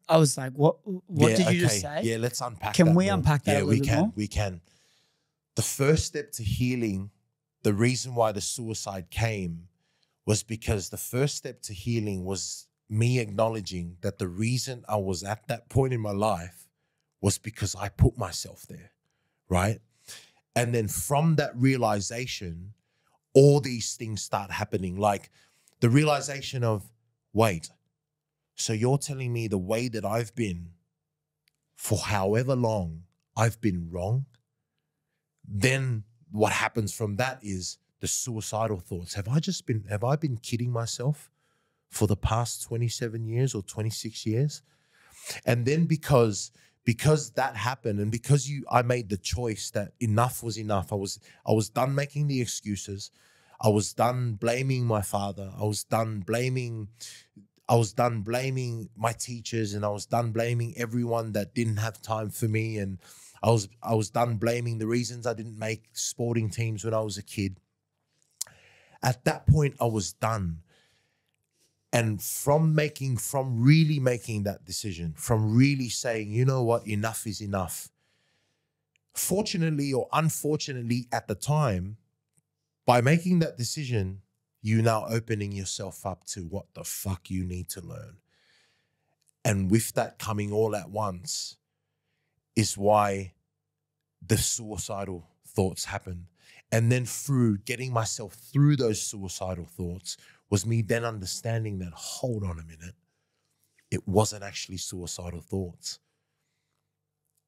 I was like, what did you just say? Yeah, let's unpack that. Can we unpack that a little bit more? We can. The first step to healing, the reason why the suicide came was because the first step to healing was me acknowledging that the reason I was at that point in my life was because I put myself there, right? And then from that realization, all these things start happening. Like the realization of, wait, so you're telling me the way that I've been for however long, I've been wrong? Then what happens from that is the suicidal thoughts. Have I been kidding myself for the past 27 years or 26 years? And then because that happened, and because I made the choice that enough was enough, I was done making the excuses. I was done blaming my father. I was done blaming my teachers, and I was done blaming everyone that didn't have time for me. And I was done blaming the reasons I didn't make sporting teams when I was a kid. At that point, I was done. And from really making that decision, from really saying, you know what, enough is enough. Fortunately or unfortunately at the time, by making that decision, you're now opening yourself up to what the fuck you need to learn. And with that coming all at once is why the suicidal thoughts happen. And then through getting myself through those suicidal thoughts was me then understanding that, hold on a minute, it wasn't actually suicidal thoughts.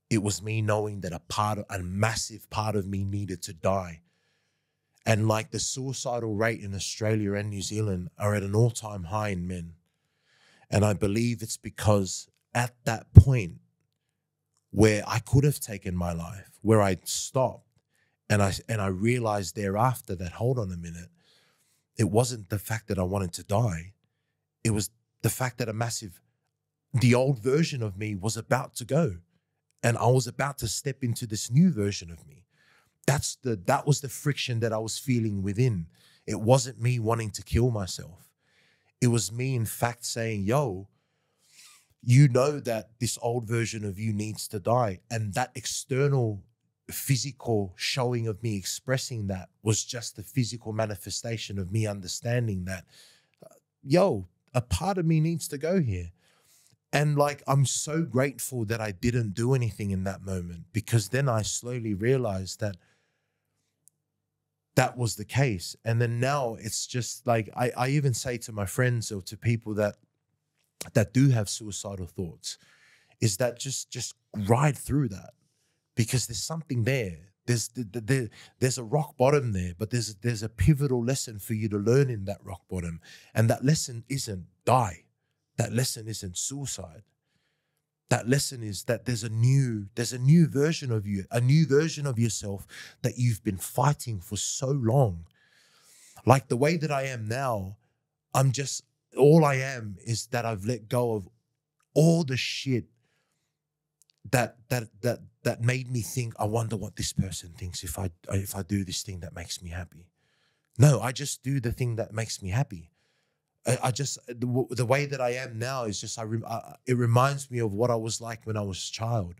It was me knowing that a massive part of me needed to die. And like the suicidal rate in Australia and New Zealand are at an all-time high in men. And I believe it's because at that point where I could have taken my life, where I stopped and I realized thereafter that, hold on a minute, it wasn't the fact that I wanted to die. It was the fact that the old version of me was about to go, and I was about to step into this new version of me. That was the friction that I was feeling within. It wasn't me wanting to kill myself. It was me, in fact, saying, yo, you know that this old version of you needs to die. And that external physical showing of me expressing that was just the physical manifestation of me understanding that yo, a part of me needs to go here. And like, I'm so grateful that I didn't do anything in that moment, because then I slowly realized that that was the case. And then now it's just like, I even say to my friends or to people that do have suicidal thoughts, is that just ride through that, because there's something there. There's a rock bottom there, but there's a pivotal lesson for you to learn in that rock bottom. And that lesson isn't die. That lesson isn't suicide. That lesson is that there's a new version of you, a new version of yourself that you've been fighting for so long. Like the way that I am now, all I am is that I've let go of all the shit that made me think, I wonder what this person thinks if I do this thing that makes me happy. No, I just do the thing that makes me happy. The way that I am now is just, it reminds me of what I was like when I was a child.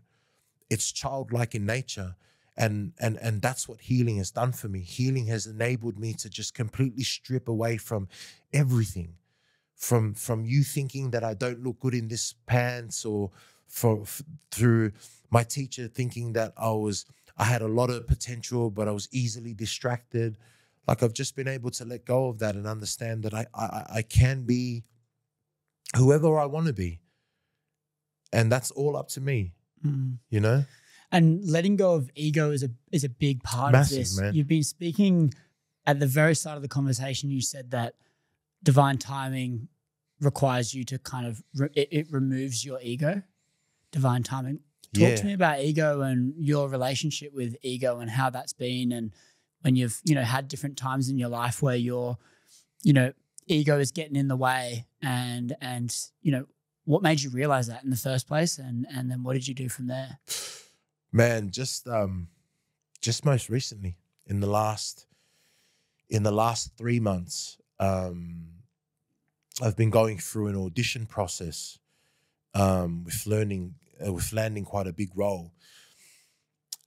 It's childlike in nature. And that's what healing has done for me. Healing has enabled me to just completely strip away from everything. From you thinking that I don't look good in this pants, or through my teacher thinking that I had a lot of potential, but I was easily distracted. Like, I've just been able to let go of that and understand that I can be whoever I want to be. And that's all up to me, you know? And letting go of ego is a big part of this. Man. You've been speaking at the very start of the conversation. You said that divine timing requires you to kind of, it removes your ego, divine timing. Talk to me about ego and your relationship with ego and how that's been, and when you've, had different times in your life where your, ego is getting in the way, and what made you realize that in the first place, and then what did you do from there? Man, just most recently, in the last 3 months, I've been going through an audition process with landing quite a big role,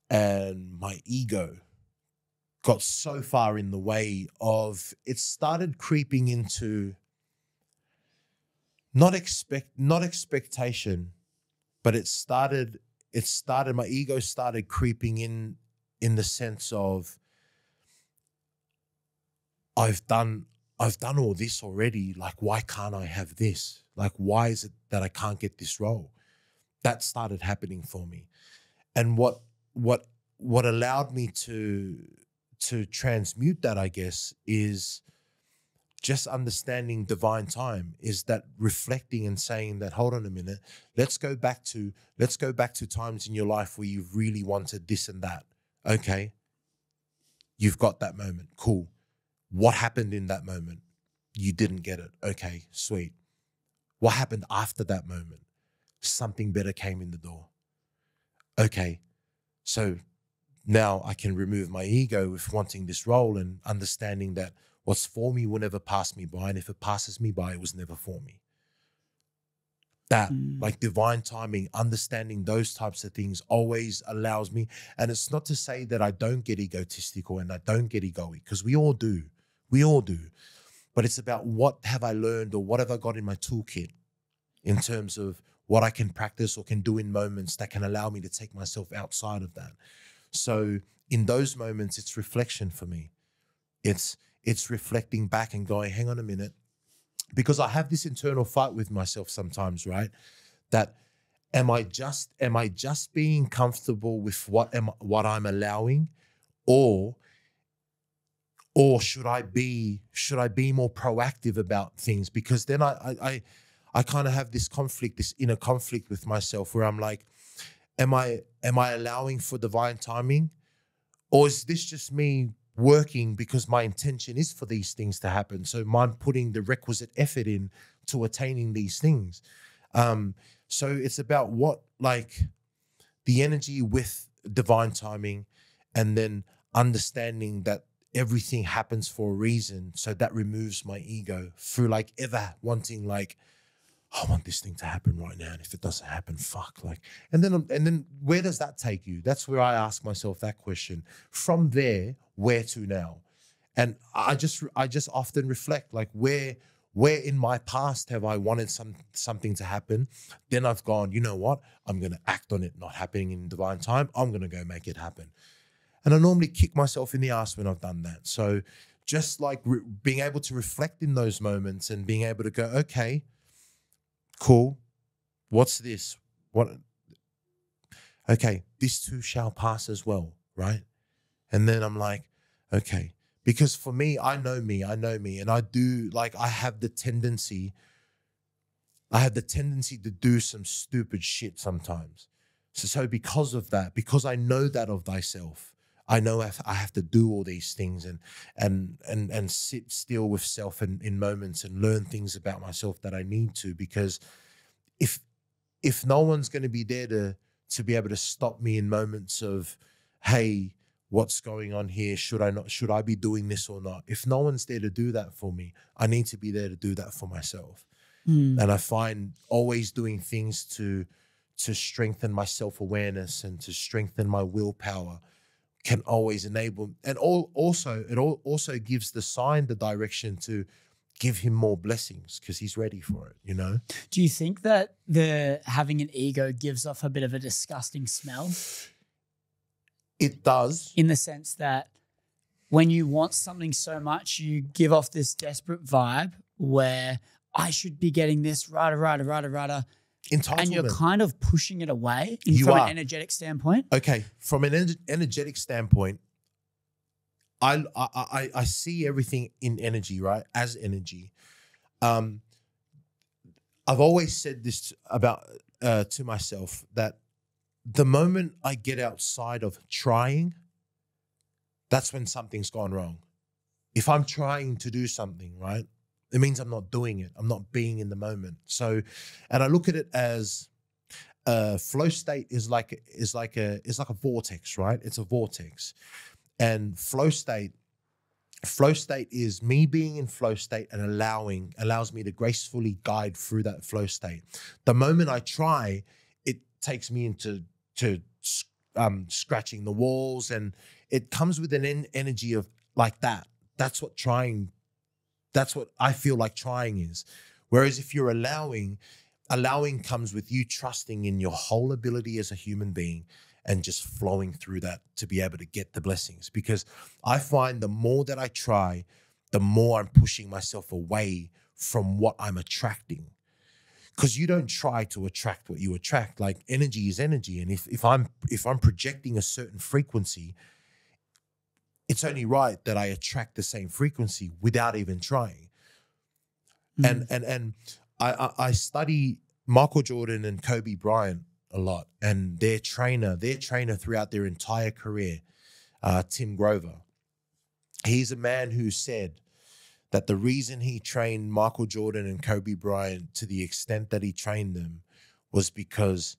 and my ego got so far in the way of, it started creeping into not expectation, but my ego started creeping in the sense of, I've done all this already. Like, why can't I have this? Like, why is it that I can't get this role? That started happening for me. And what allowed me to transmute that, I guess, is just understanding divine time, is that reflecting and saying that, hold on a minute, let's go back to times in your life where you've really wanted this and that. Okay. You've got that moment. Cool. What happened in that moment? You didn't get it. Okay, sweet. What happened after that moment? Something better came in the door. Okay. So now I can remove my ego with wanting this role and understanding that what's for me will never pass me by. And if it passes me by, it was never for me. That, like divine timing, understanding those types of things always allows me. And it's not to say that I don't get egotistical and I don't get egoic, because we all do. We all do. But it's about, what have I learned, or what have I got in my toolkit in terms of what I can practice or can do in moments that can allow me to take myself outside of that. So in those moments, it's reflection for me. It's reflecting back and going, hang on a minute, because I have this internal fight with myself sometimes, right? That am I just being comfortable with what I'm allowing, or should I be more proactive about things? Because then I kind of have this inner conflict with myself where I'm like, am I allowing for divine timing, or is this just me working because my intention is for these things to happen? So I'm putting the requisite effort in to attaining these things. So it's about the energy with divine timing, and then understanding that everything happens for a reason. So that removes my ego through ever wanting I want this thing to happen right now, and if it doesn't happen, fuck. And then where does that take you? That's where I ask myself that question. From there, where to now? And I just often reflect, where Where in my past have I wanted something to happen? Then I've gone, you know what? I'm going to act on it not happening in divine time. I'm going to go make it happen. And I normally kick myself in the ass when I've done that. So just like being able to reflect in those moments and being able to go, okay, cool. What's this? Okay, this too shall pass as well, right? And then I'm like, okay. Because for me, I know me. And I do, like, I have the tendency to do some stupid shit sometimes. So because of that, because I know that of thyself, I know I have to do all these things and sit still with self in moments and learn things about myself that I need to, because if no one's going to be there to be able to stop me in moments of, hey, what's going on here? Should I be doing this or not? If no one's there to do that for me, I need to be there to do that for myself. And I find always doing things to strengthen my self-awareness and to strengthen my willpower can always enable, and it also gives the sign the direction to give him more blessings because he's ready for it, you know? Do you think that having an ego gives off a bit of a disgusting smell? It does. In the sense that when you want something so much, you give off this desperate vibe where I should be getting this rada. Entitlement. And you're kind of pushing it away from an energetic standpoint. Okay, from an energetic standpoint, I see everything in energy, right? As energy. I've always said this about to myself, that the moment I get outside of trying, that's when something's gone wrong. If I'm trying to do something, right, it means I'm not doing it. I'm not being in the moment. So, and I look at it as flow state is like a vortex, right? It's a vortex. And flow state is me being in flow state and allows me to gracefully guide through that flow state. The moment I try, it takes me into scratching the walls, and it comes with an energy of like that. That's what I feel like trying is. Whereas if you're allowing comes with you trusting in your whole ability as a human being and just flowing through that to be able to get the blessings. Because I find the more that I try, the more I'm pushing myself away from what I'm attracting. Because you don't try to attract what you attract. Like, energy is energy. And if I'm projecting a certain frequency, it's only right that I attract the same frequency without even trying. And I study Michael Jordan and Kobe Bryant a lot, and their trainer throughout their entire career, Tim Grover. He's a man who said that the reason he trained Michael Jordan and Kobe Bryant to the extent that he trained them was because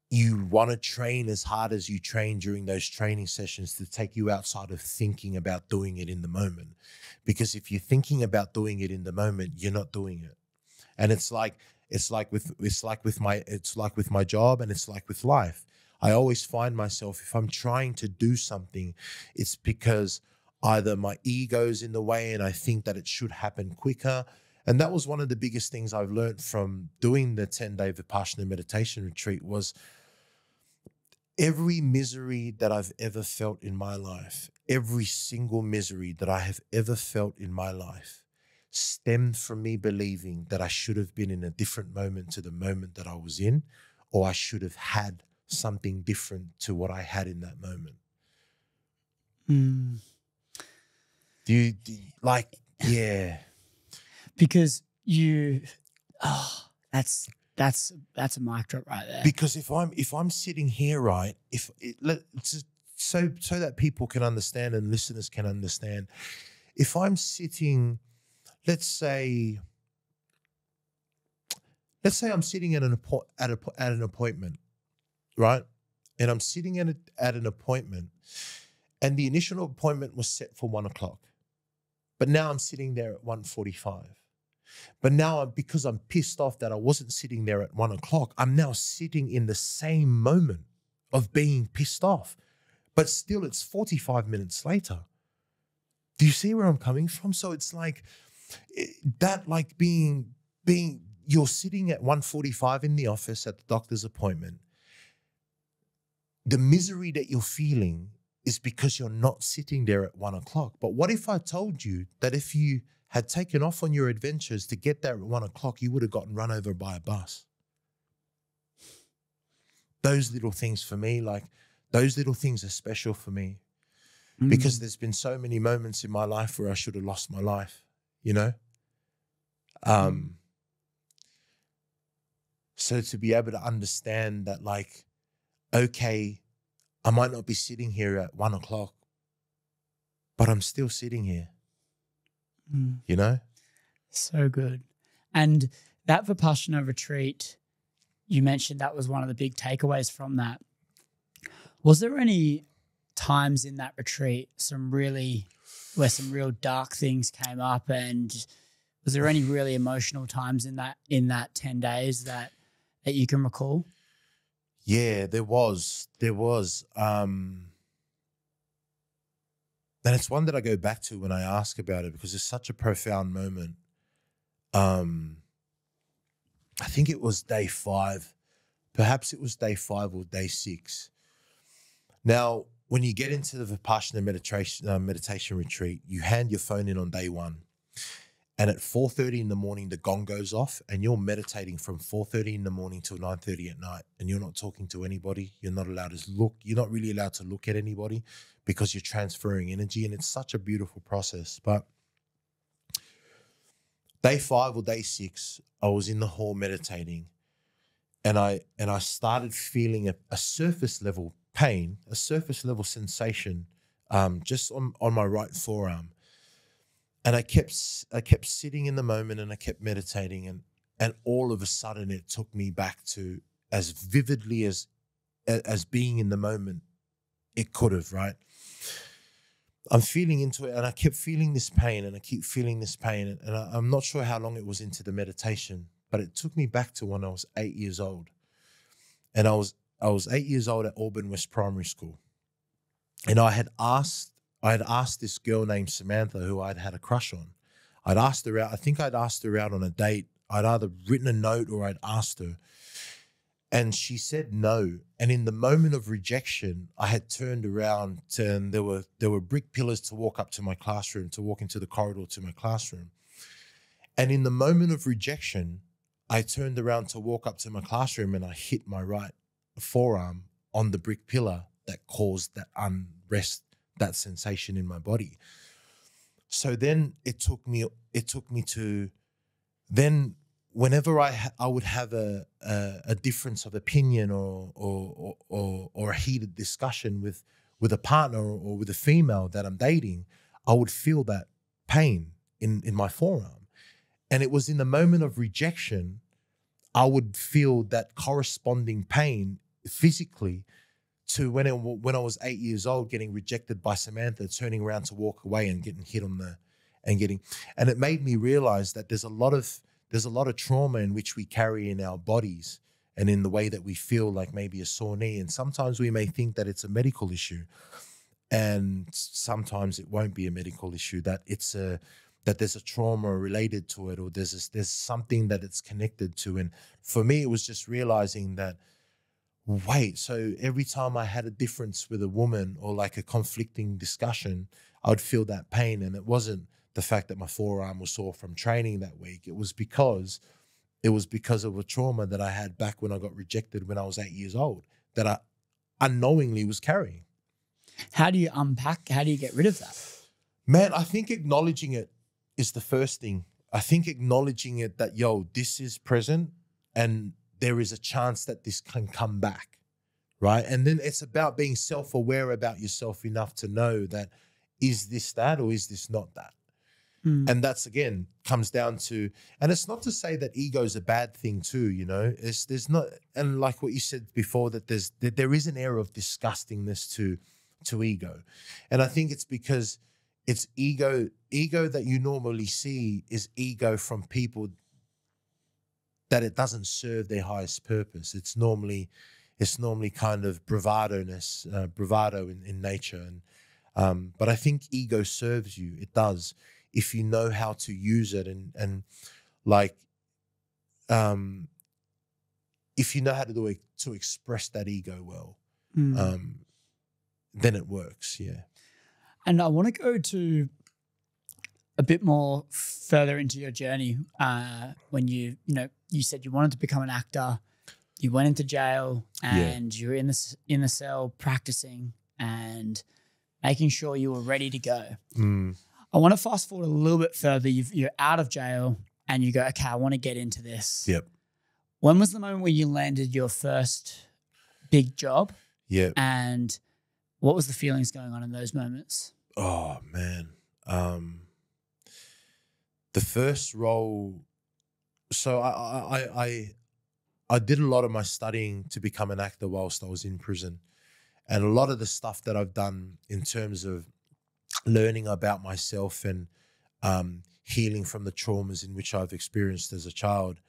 you want to train as hard as you train during those training sessions to take you outside of thinking about doing it in the moment. Because if you're thinking about doing it in the moment, you're not doing it. And it's like with my job, and it's like with life. I always find myself, if I'm trying to do something, it's because either my ego's in the way and I think that it should happen quicker. And that was one of the biggest things I've learned from doing the 10-day Vipassana meditation retreat, was every misery that I've ever felt in my life, every single misery that I have ever felt in my life stemmed from me believing that I should have been in a different moment to the moment that I was in, or I should have had something different to what I had in that moment. Do you like, yeah. Because that's a mic drop right there. Because if I'm sitting here, right, so that people can understand and listeners can understand, if I'm sitting, let's say I'm sitting at an appointment, right, and I'm sitting at an appointment, and the initial appointment was set for 1 o'clock, but now I'm sitting there at 1:45. But now, because I'm pissed off that I wasn't sitting there at 1 o'clock, I'm now sitting in the same moment of being pissed off. But still, it's 45 minutes later. Do you see where I'm coming from? So it's like, That like being you're sitting at 1:45 in the office at the doctor's appointment. The misery that you're feeling is because you're not sitting there at 1:00. But what if I told you that if you had taken off on your adventures to get there at 1:00, you would have gotten run over by a bus? Those little things for me, like those little things are special for me because there's been so many moments in my life where I should have lost my life, you know? So to be able to understand that, like, okay, I might not be sitting here at 1:00, but I'm still sitting here, you know? So good. And that Vipassana retreat, you mentioned that was one of the big takeaways from that. Was there any times in that retreat where some real dark things came up, and was there any really emotional times in that 10 days that you can recall? Yeah, there was. And it's one that I go back to when I ask about it because it's such a profound moment. I think it was day 5. Perhaps it was day 5 or day 6. Now, when you get into the Vipassana meditation retreat, you hand your phone in on day 1. And at 4:30 in the morning, the gong goes off and you're meditating from 4:30 in the morning till 9:30 at night. And you're not talking to anybody. You're not allowed to look. You're not really allowed to look at anybody because you're transferring energy. And it's such a beautiful process. But day 5 or day 6, I was in the hall meditating and I started feeling a surface level pain, a surface level sensation just on my right forearm. And I kept sitting in the moment and I kept meditating and all of a sudden it took me back to as vividly as being in the moment it could have, right? I'm feeling into it and I kept feeling this pain and I keep feeling this pain and I'm not sure how long it was into the meditation, but it took me back to when I was 8 years old. And I was 8 years old at Auburn West Primary School. And I had asked this girl named Samantha who I'd had a crush on. I'd asked her out. I think I'd asked her out on a date. I'd either written a note or I'd asked her. And she said no. And in the moment of rejection, I had turned around and there were brick pillars to walk up to my classroom, to walk into the corridor to my classroom. And in the moment of rejection, I turned around to walk up to my classroom and I hit my right forearm on the brick pillar that caused that unrest, that sensation in my body. So then it took me to then whenever I would have a difference of opinion or a heated discussion with a partner or with a female that I'm dating, I would feel that pain in my forearm. And it was in the moment of rejection, I would feel that corresponding pain physically to when I was 8 years old, getting rejected by Samantha, turning around to walk away and getting hit on and it made me realize that there's a lot of trauma in which we carry in our bodies and in the way that we feel, like maybe a sore knee. And sometimes we may think that it's a medical issue, and sometimes it won't be a medical issue. That there's a trauma related to it, or there's something that it's connected to. And for me, it was just realizing that, wait, so every time I had a difference with a woman or like a conflicting discussion, I would feel that pain. And it wasn't the fact that my forearm was sore from training that week. It was because of a trauma that I had back when I got rejected when I was 8 years old that I unknowingly was carrying. How do you get rid of that? Man, I think acknowledging it is the first thing. I think acknowledging it that, this is present and there is a chance that this can come back, right? And then it's about being self-aware about yourself enough to know that, is this that or is this not that? And that's, again, comes down to, and it's not to say that ego is a bad thing too, there's not, and like what you said before, that there is an air of disgustingness to ego. And I think it's because it's ego that you normally see is ego from people that it doesn't serve their highest purpose. It's normally kind of bravado in nature. And but I think ego serves you. It does. if you know how to use it, and like if you know how to do it, to express that ego well, then it works. Yeah. And I want to go to a bit more further into your journey. When you said you wanted to become an actor, you went into jail, and you were in the cell practicing and making sure you were ready to go. I want to fast forward a little bit further. You're out of jail and you go, okay, I want to get into this. Yep. When was the moment where you landed your first big job? Yep. And what was the feelings going on in those moments? Oh man. The first role, so I did a lot of my studying to become an actor whilst I was in prison. And a lot of the stuff that I've done in terms of learning about myself and healing from the traumas in which I've experienced as a child,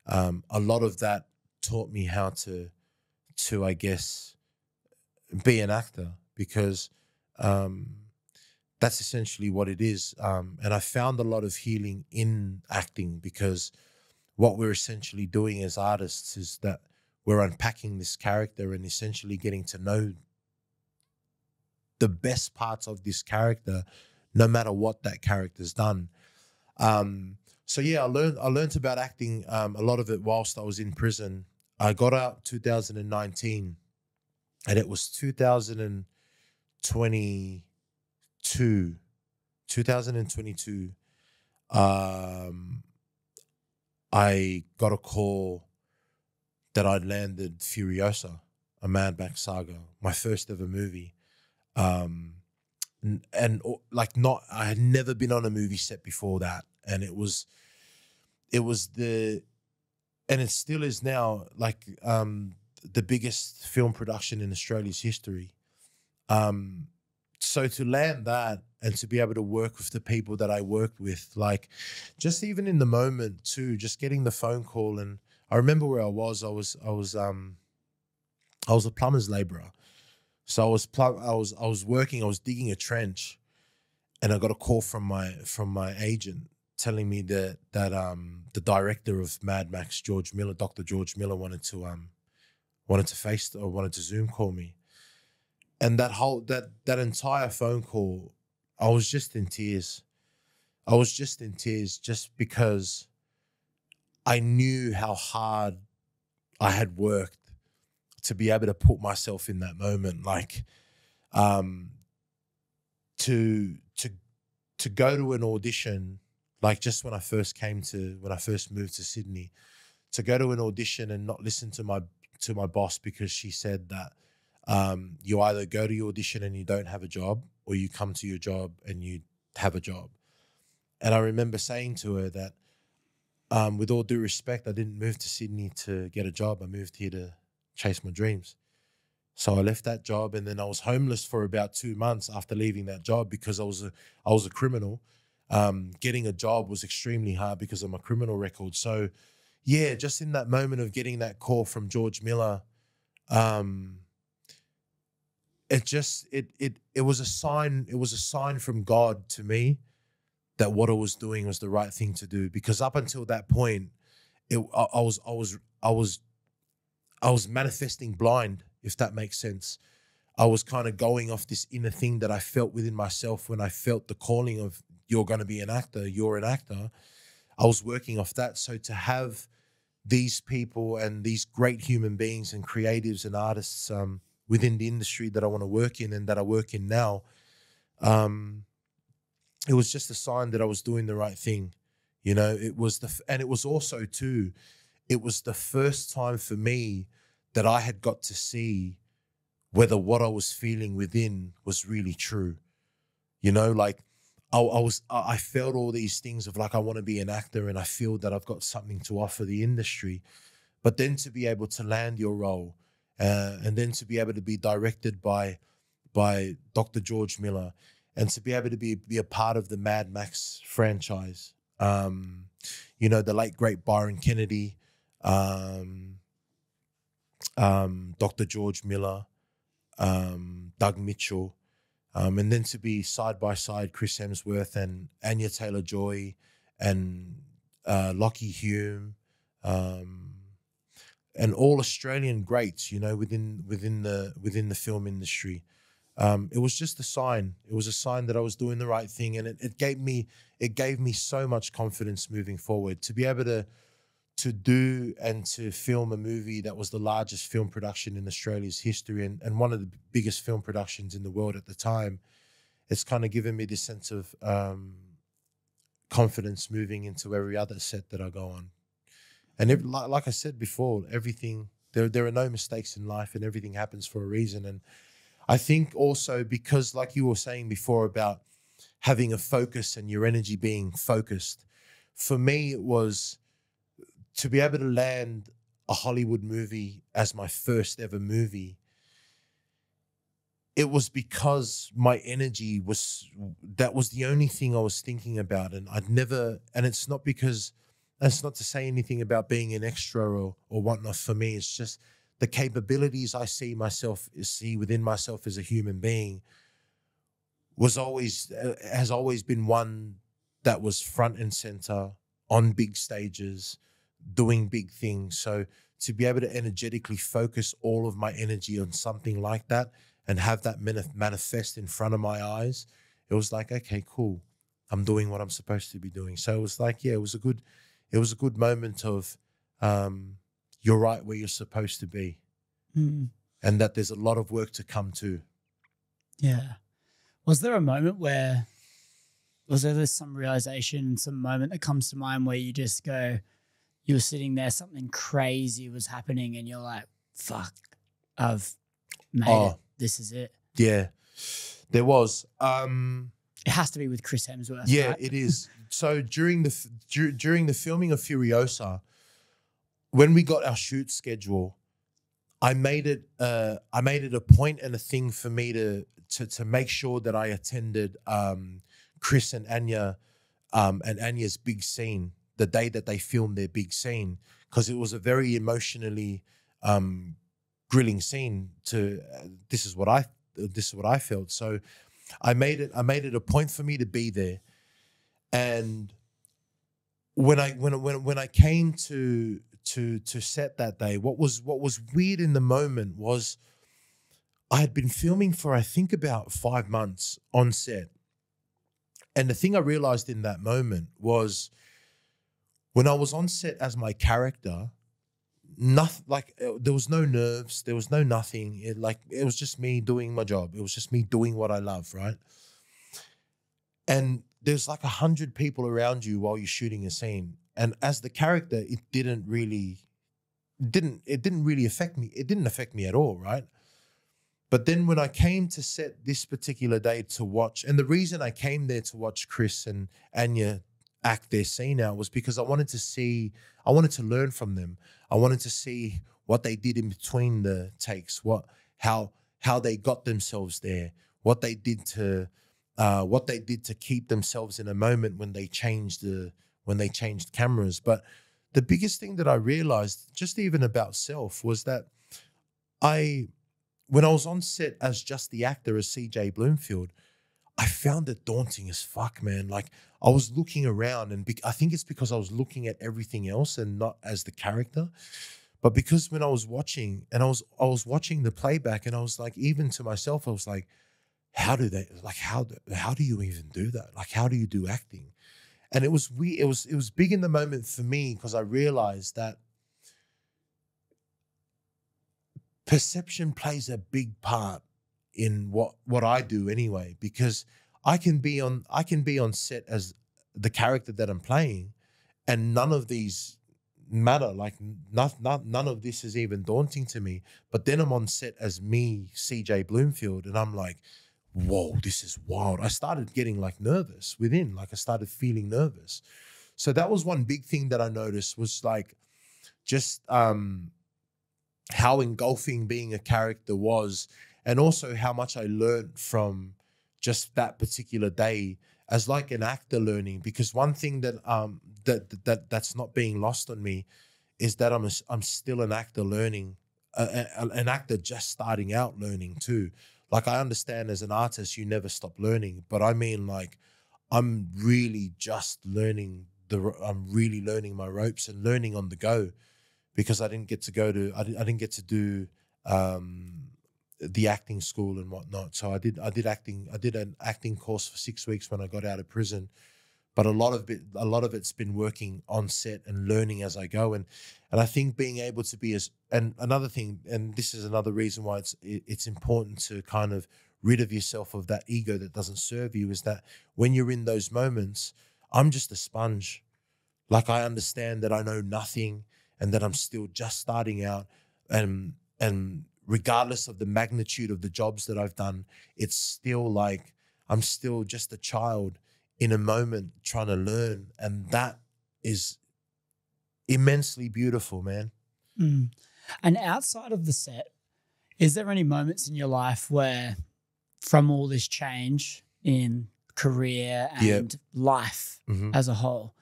a lot of that taught me how to I guess, be an actor, because that's essentially what it is. And I found a lot of healing in acting, because what we're essentially doing as artists is that we're unpacking this character and essentially getting to know the best parts of this character, no matter what that character's done. So yeah, I learned about acting, a lot of it whilst I was in prison. I got out 2019, and it was 2022. I got a call that I'd landed Furiosa, a Mad Max saga, my first ever movie. And like, I had never been on a movie set before that. And it was and it still is now, like, the biggest film production in Australia's history. So to land that and to be able to work with the people that I worked with, like, just even in the moment too, just getting the phone call. And I remember where I was a plumber's laborer. So I was working, I was digging a trench, and I got a call from my agent telling me that the director of Mad Max, George Miller, Dr. George Miller, wanted to Zoom call me. And that entire phone call, I was just in tears. Just because I knew how hard I had worked to be able to put myself in that moment. Like, to go to an audition, like just when I first moved to Sydney, to go to an audition and not listen to my boss, because she said that you either go to your audition and you don't have a job, or you come to your job and you have a job. And I remember saying to her that, with all due respect, I didn't move to Sydney to get a job. I moved here to chase my dreams. So I left that job, and then I was homeless for about 2 months after leaving that job, because I was a criminal. Getting a job was extremely hard because of my criminal record. So yeah, just in that moment of getting that call from George Miller, it was a sign from God to me that what I was doing was the right thing to do. Because up until that point, I was manifesting blind, if that makes sense. I was kind of going off this inner thing that I felt within myself when I felt the calling of, you're going to be an actor, you're an actor. I was working off that. So to have these people and these great human beings and creatives and artists within the industry that I want to work in and that I work in now, it was just a sign that I was doing the right thing. You know, and it was also too, it was the first time for me that I had got to see whether what I was feeling within was really true. You know, like I felt all these things of like, I want to be an actor and I feel that I've got something to offer the industry. But then to be able to land your role, and then to be able to be directed by Dr. George Miller, and to be able to be a part of the Mad Max franchise. You know, the late great Byron Kennedy, Dr. George Miller, Doug Mitchell, And then to be side by side Chris Hemsworth and Anya Taylor-Joy and Lockie Hume, and all Australian greats, you know, within the film industry. It was just a sign. It was a sign that I was doing the right thing, and it gave me so much confidence moving forward to be able to do and to film a movie that was the largest film production in Australia's history and one of the biggest film productions in the world at the time. It's kind of given me this sense of confidence moving into every other set that I go on. And like I said before, everything, there are no mistakes in life and everything happens for a reason. And I think also because, like you were saying before about having a focus and your energy being focused, for me it was to be able to land a Hollywood movie as my first ever movie. It was because my energy that was the only thing I was thinking about. And it's not because, that's not to say anything about being an extra or whatnot for me. It's just the capabilities I see within myself as a human being has always been one that was front and center on big stages, doing big things. So to be able to energetically focus all of my energy on something like that and have that manifest in front of my eyes, it was like, okay, cool. I'm doing what I'm supposed to be doing. So it was like, yeah, it was a good moment of you're right where you're supposed to be. And that there's a lot of work to come to. Yeah. Was there a moment was there some realization, some moment that comes to mind where you just go, you were sitting there, something crazy was happening and you're like, fuck, I've made it. This is it. Yeah, there was. It has to be with Chris Hemsworth. Yeah, right? it is. So during the filming of Furiosa, when we got our shoot schedule, I made it a point and a thing for me to make sure that I attended Chris and Anya and Anya's big scene the day that they filmed their big scene, because it was a very emotionally grilling scene. This is what I felt. So I made it a point for me to be there. And when I came to set that day, what was weird in the moment was I had been filming for, I think, about 5 months on set. And the thing I realized in that moment was when I was on set as my character, there was no nerves, there was no nothing. It was just me doing my job. It was just me doing what I love, right? And there's like 100 people around you while you're shooting a scene. And as the character, it didn't really affect me. It didn't affect me at all, right? But then when I came to set this particular day to watch, and the reason I came there to watch Chris and Anya act their scene out was because I wanted to learn from them. I wanted to see what they did in between the takes, how they got themselves there, what they did to keep themselves in a moment when they changed cameras. But the biggest thing that I realized, just even about self, was that when I was on set as just the actor, as CJ Bloomfield, I found it daunting as fuck, man. Like, I was looking around, and I think it's because I was looking at everything else and not as the character. But because when I was watching, and I was watching the playback, and I was like, even to myself, I was like, how do you even do that? Like, how do you do acting? And it was weird. It was big in the moment for me, because I realized that perception plays a big part in what I do anyway, because I can be on set as the character that I'm playing, and none of these matter. Like, none of this is even daunting to me. But then I'm on set as me, CJ Bloomfield, and I'm like, whoa, this is wild. I started getting like nervous I started feeling nervous. So that was one big thing that I noticed, was like just how engulfing being a character was, and also how much I learned from just that particular day as like an actor learning. Because one thing that's not being lost on me is that I'm still an actor learning, an actor just starting out learning too. like I understand as an artist, you never stop learning, but I mean like I'm really just learning I'm really learning my ropes and learning on the go, because I didn't get to go to, I didn't get to do the acting school and whatnot. So I did an acting course for 6 weeks when I got out of prison. But a lot of it's been working on set and learning as I go. And I think being able to be and another thing, and this is another reason why it's important to kind of rid of yourself of that ego that doesn't serve you, is that when you're in those moments, I'm just a sponge. Like I understand that I know nothing and that I'm still just starting out, and regardless of the magnitude of the jobs that I've done, it's still like I'm still just a child in a moment trying to learn. And that is immensely beautiful, man. Mm. And outside of the set, is there any moments in your life where, from all this change in career and life as a whole,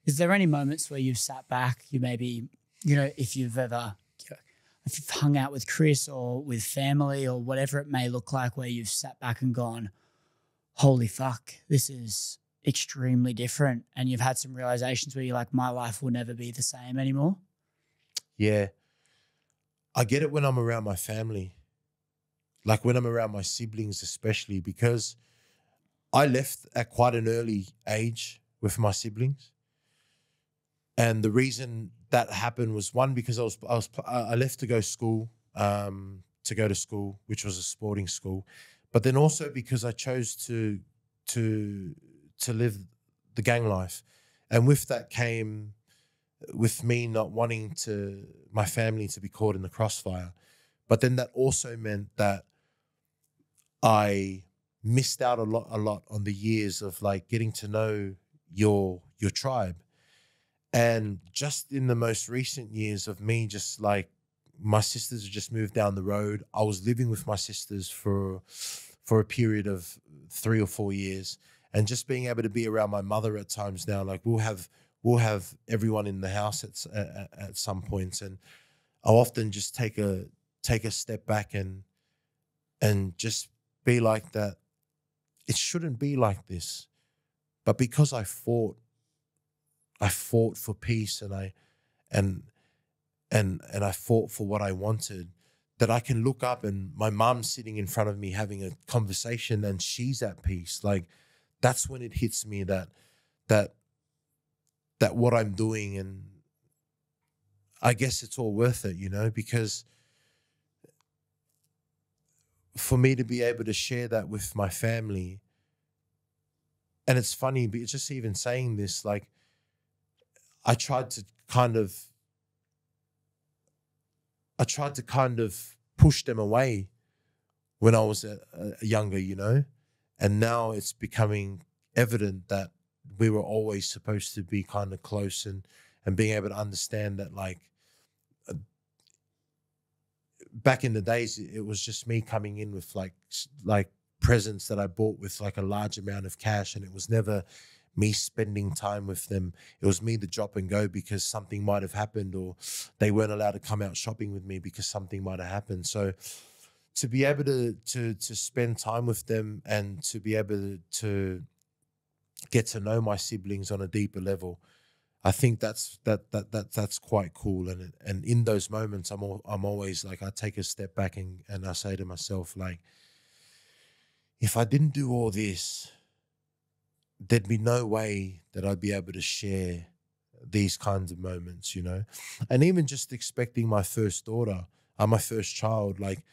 is there any moments where you've sat back, you maybe, if you've hung out with Chris or with family or whatever it may look like, where you've sat back and gone, holy fuck, this is extremely different, and you've had some realizations where you're like, my life will never be the same anymore? Yeah. I get it when I'm around my family, like when I'm around my siblings especially, because I left at quite an early age with my siblings. And the reason that happened was, one, because I left to go to school, which was a sporting school, but then also because I chose to live the gang life. And with that came with me not wanting my family to be caught in the crossfire. But then that also meant that I missed out a lot on the years of like getting to know your tribe. And just in the most recent years of me, just like my sisters had just moved down the road. I was living with my sisters for a period of 3 or 4 years. And just being able to be around my mother at times now, like we'll have everyone in the house at some points, and I'll often just take a step back and just be like that. It shouldn't be like this, but because I fought for peace, and I fought for what I wanted, that I can look up and my mom's sitting in front of me having a conversation and she's at peace. Like, that's when it hits me that what I'm doing, and I guess it's all worth it, because for me to be able to share that with my family. And it's funny, but just even saying this, like I tried to kind of push them away when I was younger, and now it's becoming evident that we were always supposed to be kind of close, and being able to understand that, like, back in the days, it was just me coming in with like presents that I bought with like a large amount of cash, and it was never me spending time with them. It was me to drop and go because something might have happened, or they weren't allowed to come out shopping with me because something might have happened. So to be able to spend time with them and to be able to get to know my siblings on a deeper level, I think that's quite cool. And in those moments, I'm always like, I take a step back and I say to myself, like, if I didn't do all this, there'd be no way that I'd be able to share these kinds of moments, And even just expecting my first daughter, my first child, like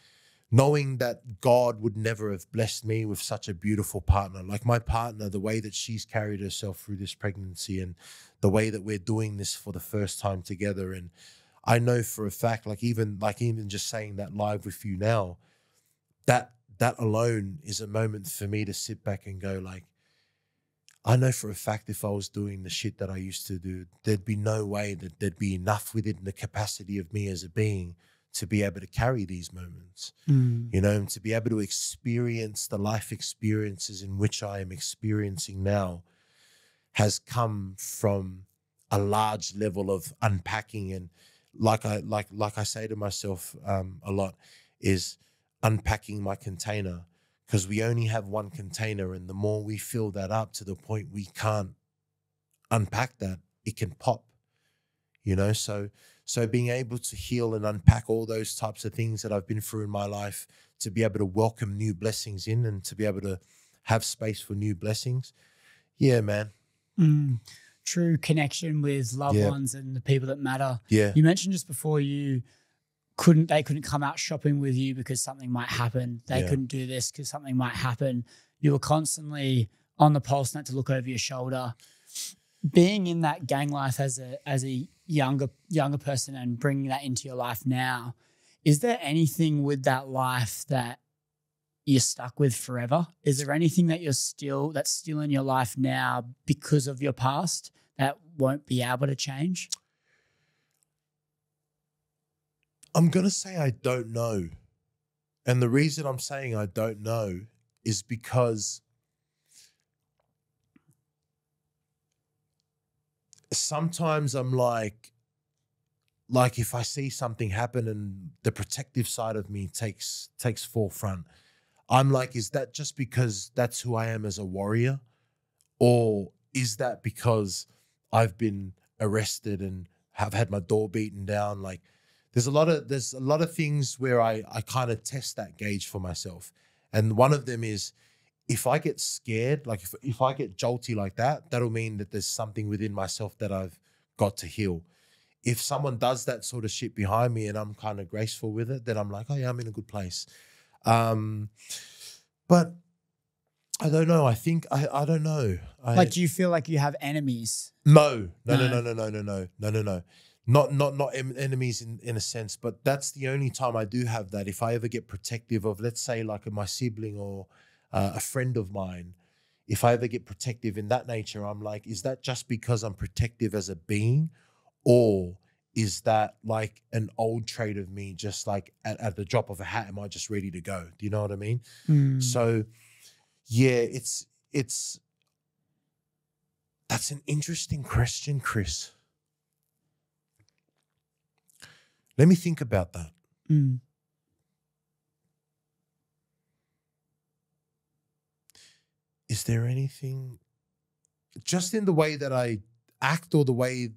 knowing that God would never have blessed me with such a beautiful partner. Like my partner, the way that she's carried herself through this pregnancy and the way that we're doing this for the first time together. And I know for a fact, even just saying that live with you now, that alone is a moment for me to sit back and go, like, I know for a fact if I was doing the shit that I used to do, there'd be no way that there'd be enough within the capacity of me as a being to be able to carry these moments, and to be able to experience the life experiences in which I am experiencing now has come from a large level of unpacking. And like I say to myself a lot is, unpacking my container, because we only have one container, and the more we fill that up to the point we can't unpack that, it can pop, you know? So being able to heal and unpack all those types of things that I've been through in my life, to be able to welcome new blessings in and to be able to have space for new blessings. Yeah, man. True connection with loved ones and the people that matter. Yeah. You mentioned just before they couldn't come out shopping with you because something might happen. They couldn't do this because something might happen. You were constantly on the pulse, not to look over your shoulder. Being in that gang life as a younger person and bringing that into your life now, is there anything with that life that you're stuck with forever? Is there anything that's still in your life now because of your past that won't be able to change? I'm going to say I don't know. And the reason I'm saying I don't know is because sometimes I'm like if I see something happen and the protective side of me takes forefront, I'm like, is that just because that's who I am as a warrior? Or is that because I've been arrested and have had my door beaten down? Like, there's a lot of things where I kind of test that gauge for myself. And one of them is, if I get scared, like if I get jolty like that, that'll mean that there's something within myself that I've got to heal. If someone does that sort of shit behind me and I'm kind of graceful with it, then I'm like, oh yeah, I'm in a good place. But I don't know. I think I don't know. Like, do you feel like you have enemies? No. Not enemies in a sense, but that's the only time I do have that. If I ever get protective of, let's say, like my sibling or a friend of mine, if I ever get protective in that nature, I'm like, is that just because I'm protective as a being, or is that like an old trait of me, just like at the drop of a hat, am I just ready to go? Do you know what I mean? So yeah, that's an interesting question, Chris. Let me think about that. Is there anything just in the way that I act or the way?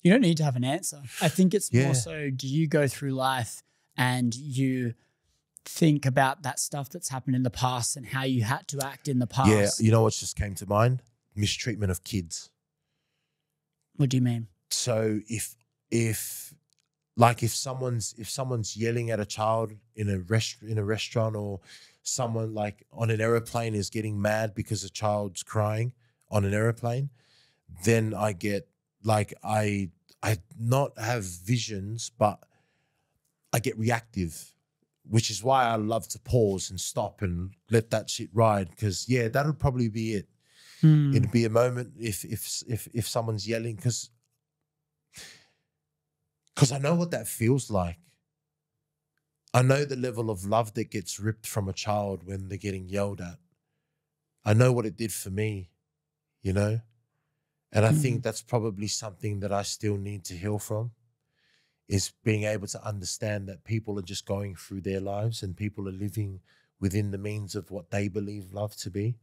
You don't need to have an answer. I think it's more so, do you go through life and you think about that stuff that's happened in the past and how you had to act in the past? Yeah, you know what just came to mind? Mistreatment of kids. What do you mean? So if someone's yelling at a child in a restaurant, or someone like on an airplane is getting mad because a child's crying on an airplane, then I get like I not have visions, but I get reactive, which is why I love to pause and stop and let that shit ride. Because that'll probably be it. It'd be a moment if someone's yelling, because I know what that feels like. I know the level of love that gets ripped from a child when they're getting yelled at. I know what it did for me, you know? And I think that's probably something that I still need to heal from, is being able to understand that people are just going through their lives and people are living within the means of what they believe love to be.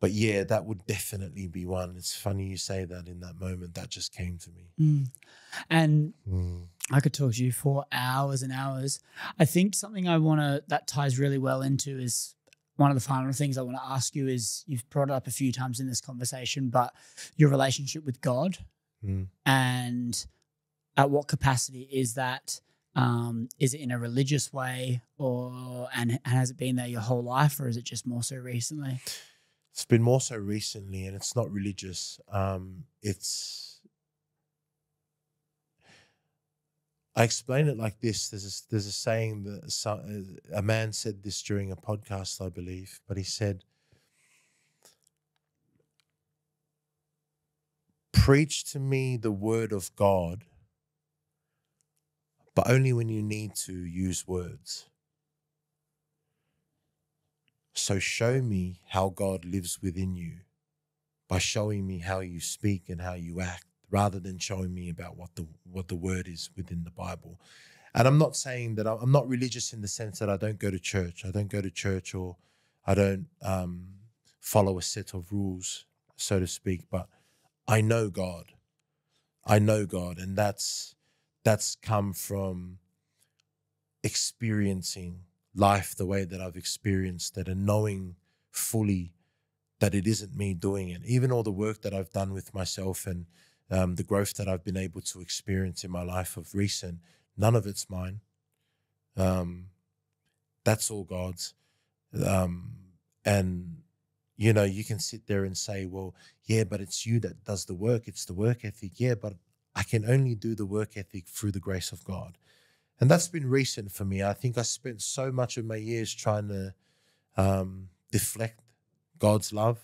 But yeah, that would definitely be one. It's funny you say that. In that moment, that just came to me. And I could talk to you for hours and hours. I think something that ties really well into is one of the final things I want to ask you is, you've brought it up a few times in this conversation, but your relationship with God, and at what capacity is that? Is it in a religious way, and has it been there your whole life, or is it just more so recently? It's been more so recently, and it's not religious. I explain it like this. There's a saying that a man said this during a podcast, I believe, but he said, "Preach to me the word of God, but only when you need to use words. So show me how God lives within you by showing me how you speak and how you act, rather than showing me about what the word is within the Bible." And I'm not saying that I'm not religious in the sense that I don't go to church. I don't go to church, or I don't follow a set of rules, so to speak. But I know God. I know God, and that's come from experiencing life the way that I've experienced it, and knowing fully that it isn't me doing it. Even all the work that I've done with myself, and the growth that I've been able to experience in my life of recent, none of it's mine. That's all God's. And, you know, you can sit there and say, well, yeah, but it's you that does the work. It's the work ethic. Yeah, but I can only do the work ethic through the grace of God. And that's been recent for me. I think I spent so much of my years trying to deflect God's love.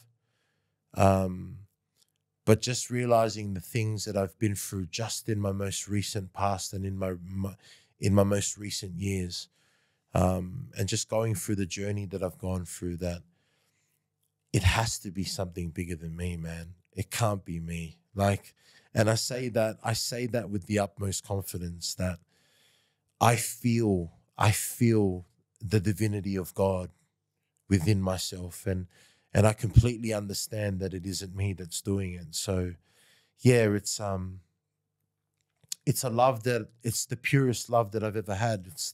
But just realizing the things that I've been through just in my most recent past and in my most recent years, and just going through the journey that I've gone through, that it has to be something bigger than me, man. It can't be me. Like, and I say that with the utmost confidence, that I feel the divinity of God within myself, and I completely understand that it isn't me that's doing it. So yeah, it's a love that, it's the purest love that I've ever had. It's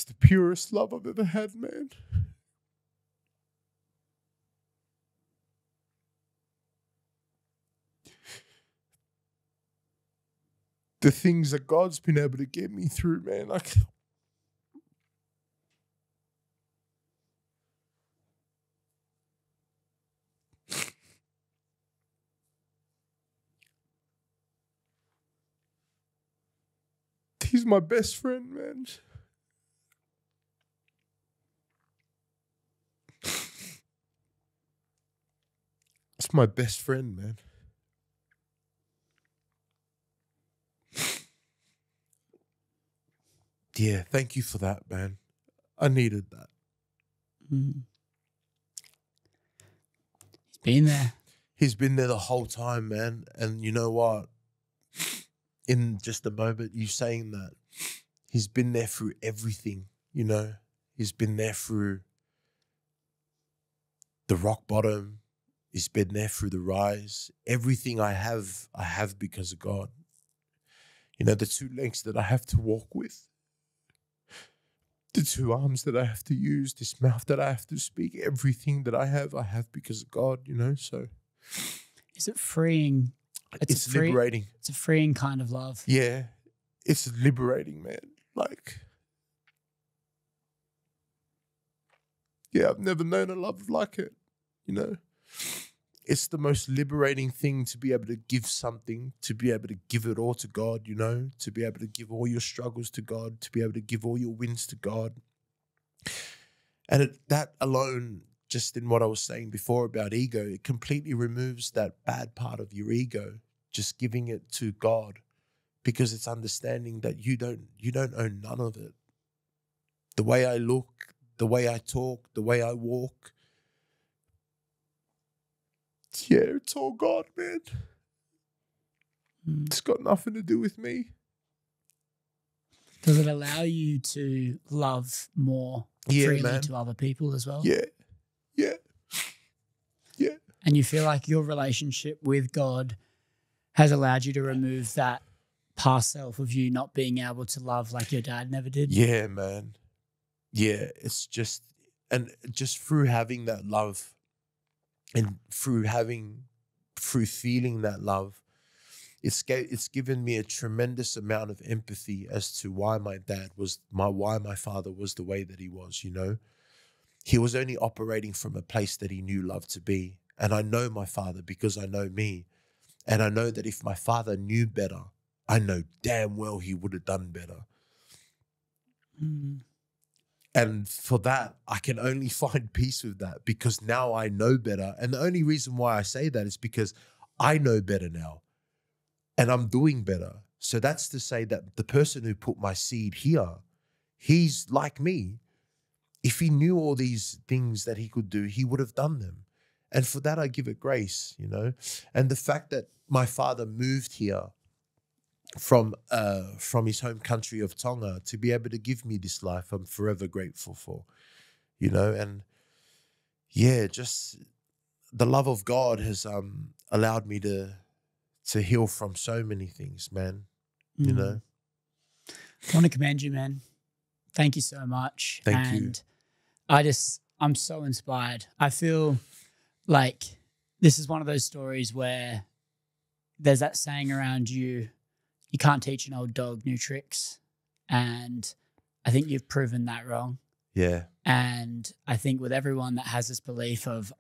the purest love I've ever had, man. The things that God's been able to get me through, man. Like, he's my best friend, man. It's my best friend, man. Yeah, thank you for that, man. I needed that. Mm. He's been there. He's been there the whole time, man. And you know what? In just a moment, you saying that, he's been there through everything, you know? He's been there through the rock bottom. He's been there through the rise. Everything I have because of God. You know, the two legs that I have to walk with, the two arms that I have to use, this mouth that I have to speak, everything that I have because of God, you know? So is it freeing? It's liberating. It's a freeing kind of love. Yeah, it's liberating, man. Like, yeah, I've never known a love like it, you know? It's the most liberating thing to be able to give something, to be able to give it all to God, you know? To be able to give all your struggles to God, to be able to give all your wins to God. And that alone, just in what I was saying before about ego, it completely removes that bad part of your ego, just giving it to God, because it's understanding that you don't own none of it. The way I look, the way I talk, the way I walk, yeah, it's all God, man. It's got nothing to do with me. Does it allow you to love more freely to other people as well? Yeah. And you feel like your relationship with God has allowed you to remove that past self of you not being able to love like your dad never did? Yeah, man. Yeah, it's just through having that love, and through feeling that love, it's given me a tremendous amount of empathy as to why my father was the way that he was, you know? He was only operating from a place that he knew love to be. And I know my father because I know me. And I know that if my father knew better, I know damn well he would have done better. And for that, I can only find peace with that because now I know better. And the only reason why I say that is because I know better now and I'm doing better. So that's to say that the person who put my seed here, he's like me. If he knew all these things that he could do, he would have done them. And for that, I give it grace, you know. And the fact that my father moved here from his home country of Tonga to be able to give me this life, I'm forever grateful for, you know. And yeah, just the love of God has allowed me to heal from so many things, man, you know. I want to commend you, man. Thank you so much. Thank you. I'm so inspired. I feel like this is one of those stories where there's that saying around you can't teach an old dog new tricks. And I think you've proven that wrong. Yeah. And I think with everyone that has this belief of,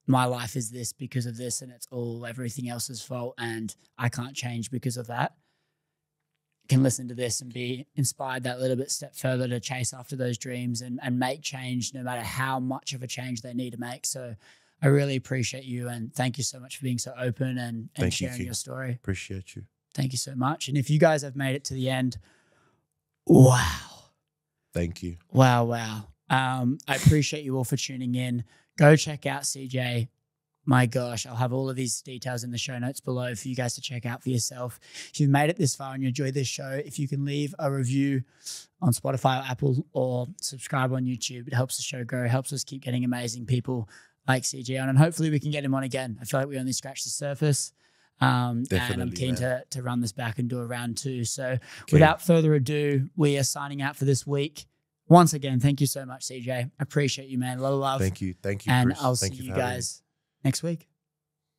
my life is this because of this and it's all everything else's fault and I can't change because of that, can listen to this and be inspired that little bit step further to chase after those dreams and make change no matter how much of a change they need to make. So I really appreciate you and thank you so much for being so open and sharing your story. Appreciate you. Thank you so much. And if you guys have made it to the end, wow. Thank you. Wow. I appreciate you all for tuning in. Go check out CJ. My gosh, I'll have all of these details in the show notes below for you guys to check out for yourself. If you've made it this far and you enjoyed this show, if you can leave a review on Spotify or Apple or subscribe on YouTube, it helps the show grow, helps us keep getting amazing people like CJ on, and hopefully we can get him on again. I feel like we only scratched the surface. And I'm keen to run this back and do a round 2. So without further ado, we are signing out for this week. Once again, thank you so much, CJ. I appreciate you, man. A lot of love. Thank you. Thank you, and Chris. I'll see you guys next week.